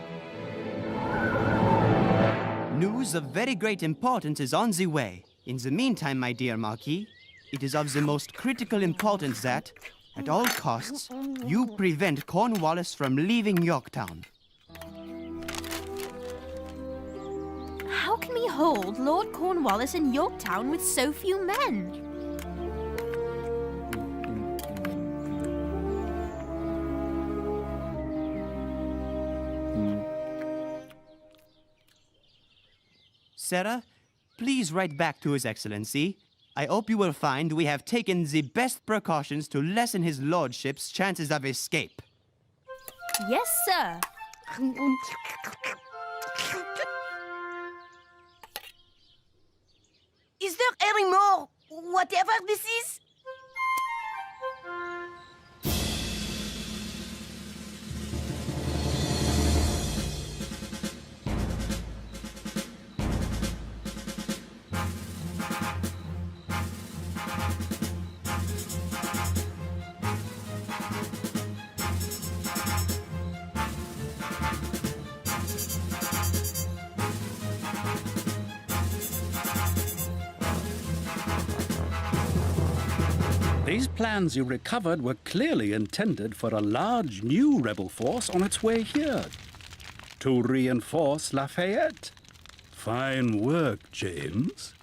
News of very great importance is on the way. In the meantime, my dear Marquis, it is of the most critical importance that, at all costs, you prevent Cornwallis from leaving Yorktown. How can we hold Lord Cornwallis in Yorktown with so few men? Sarah, please write back to His Excellency. I hope you will find we have taken the best precautions to lessen his lordship's chances of escape. Yes, sir. Is there any more, whatever this is? These plans you recovered were clearly intended for a large new rebel force on its way here. To reinforce Lafayette. Fine work, James.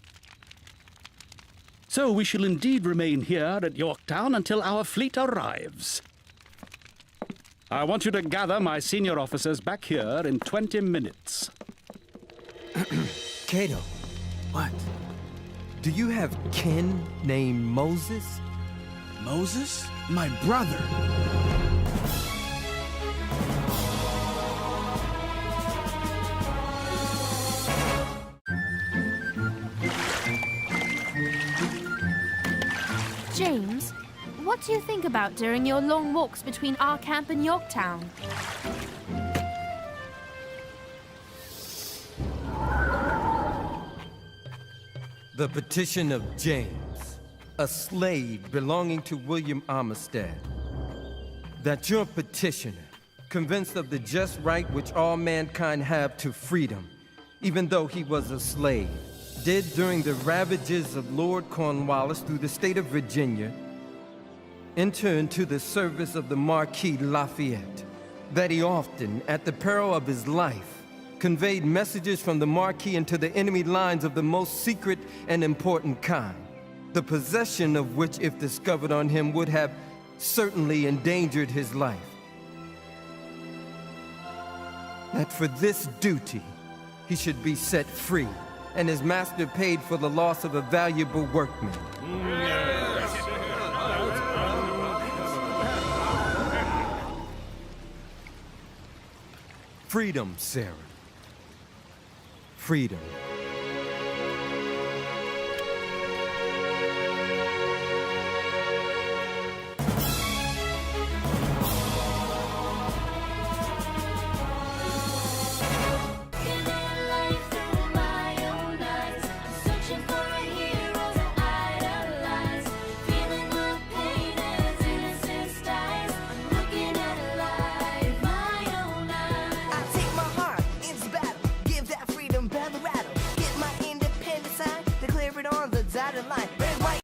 So we shall indeed remain here at Yorktown until our fleet arrives. I want you to gather my senior officers back here in 20 minutes. Cato. What? Do you have kin named Moses? Moses? My brother. James, what do you think about during your long walks between our camp and Yorktown? The petition of James, a slave belonging to William Armistead. That your petitioner, convinced of the just right which all mankind have to freedom, even though he was a slave, did during the ravages of Lord Cornwallis through the state of Virginia, enter into the service of the Marquis Lafayette. That he often, at the peril of his life, conveyed messages from the Marquis into the enemy lines of the most secret and important kind, the possession of which, if discovered on him, would have certainly endangered his life. That for this duty, he should be set free, and his master paid for the loss of a valuable workman. Freedom, Sarah. Freedom.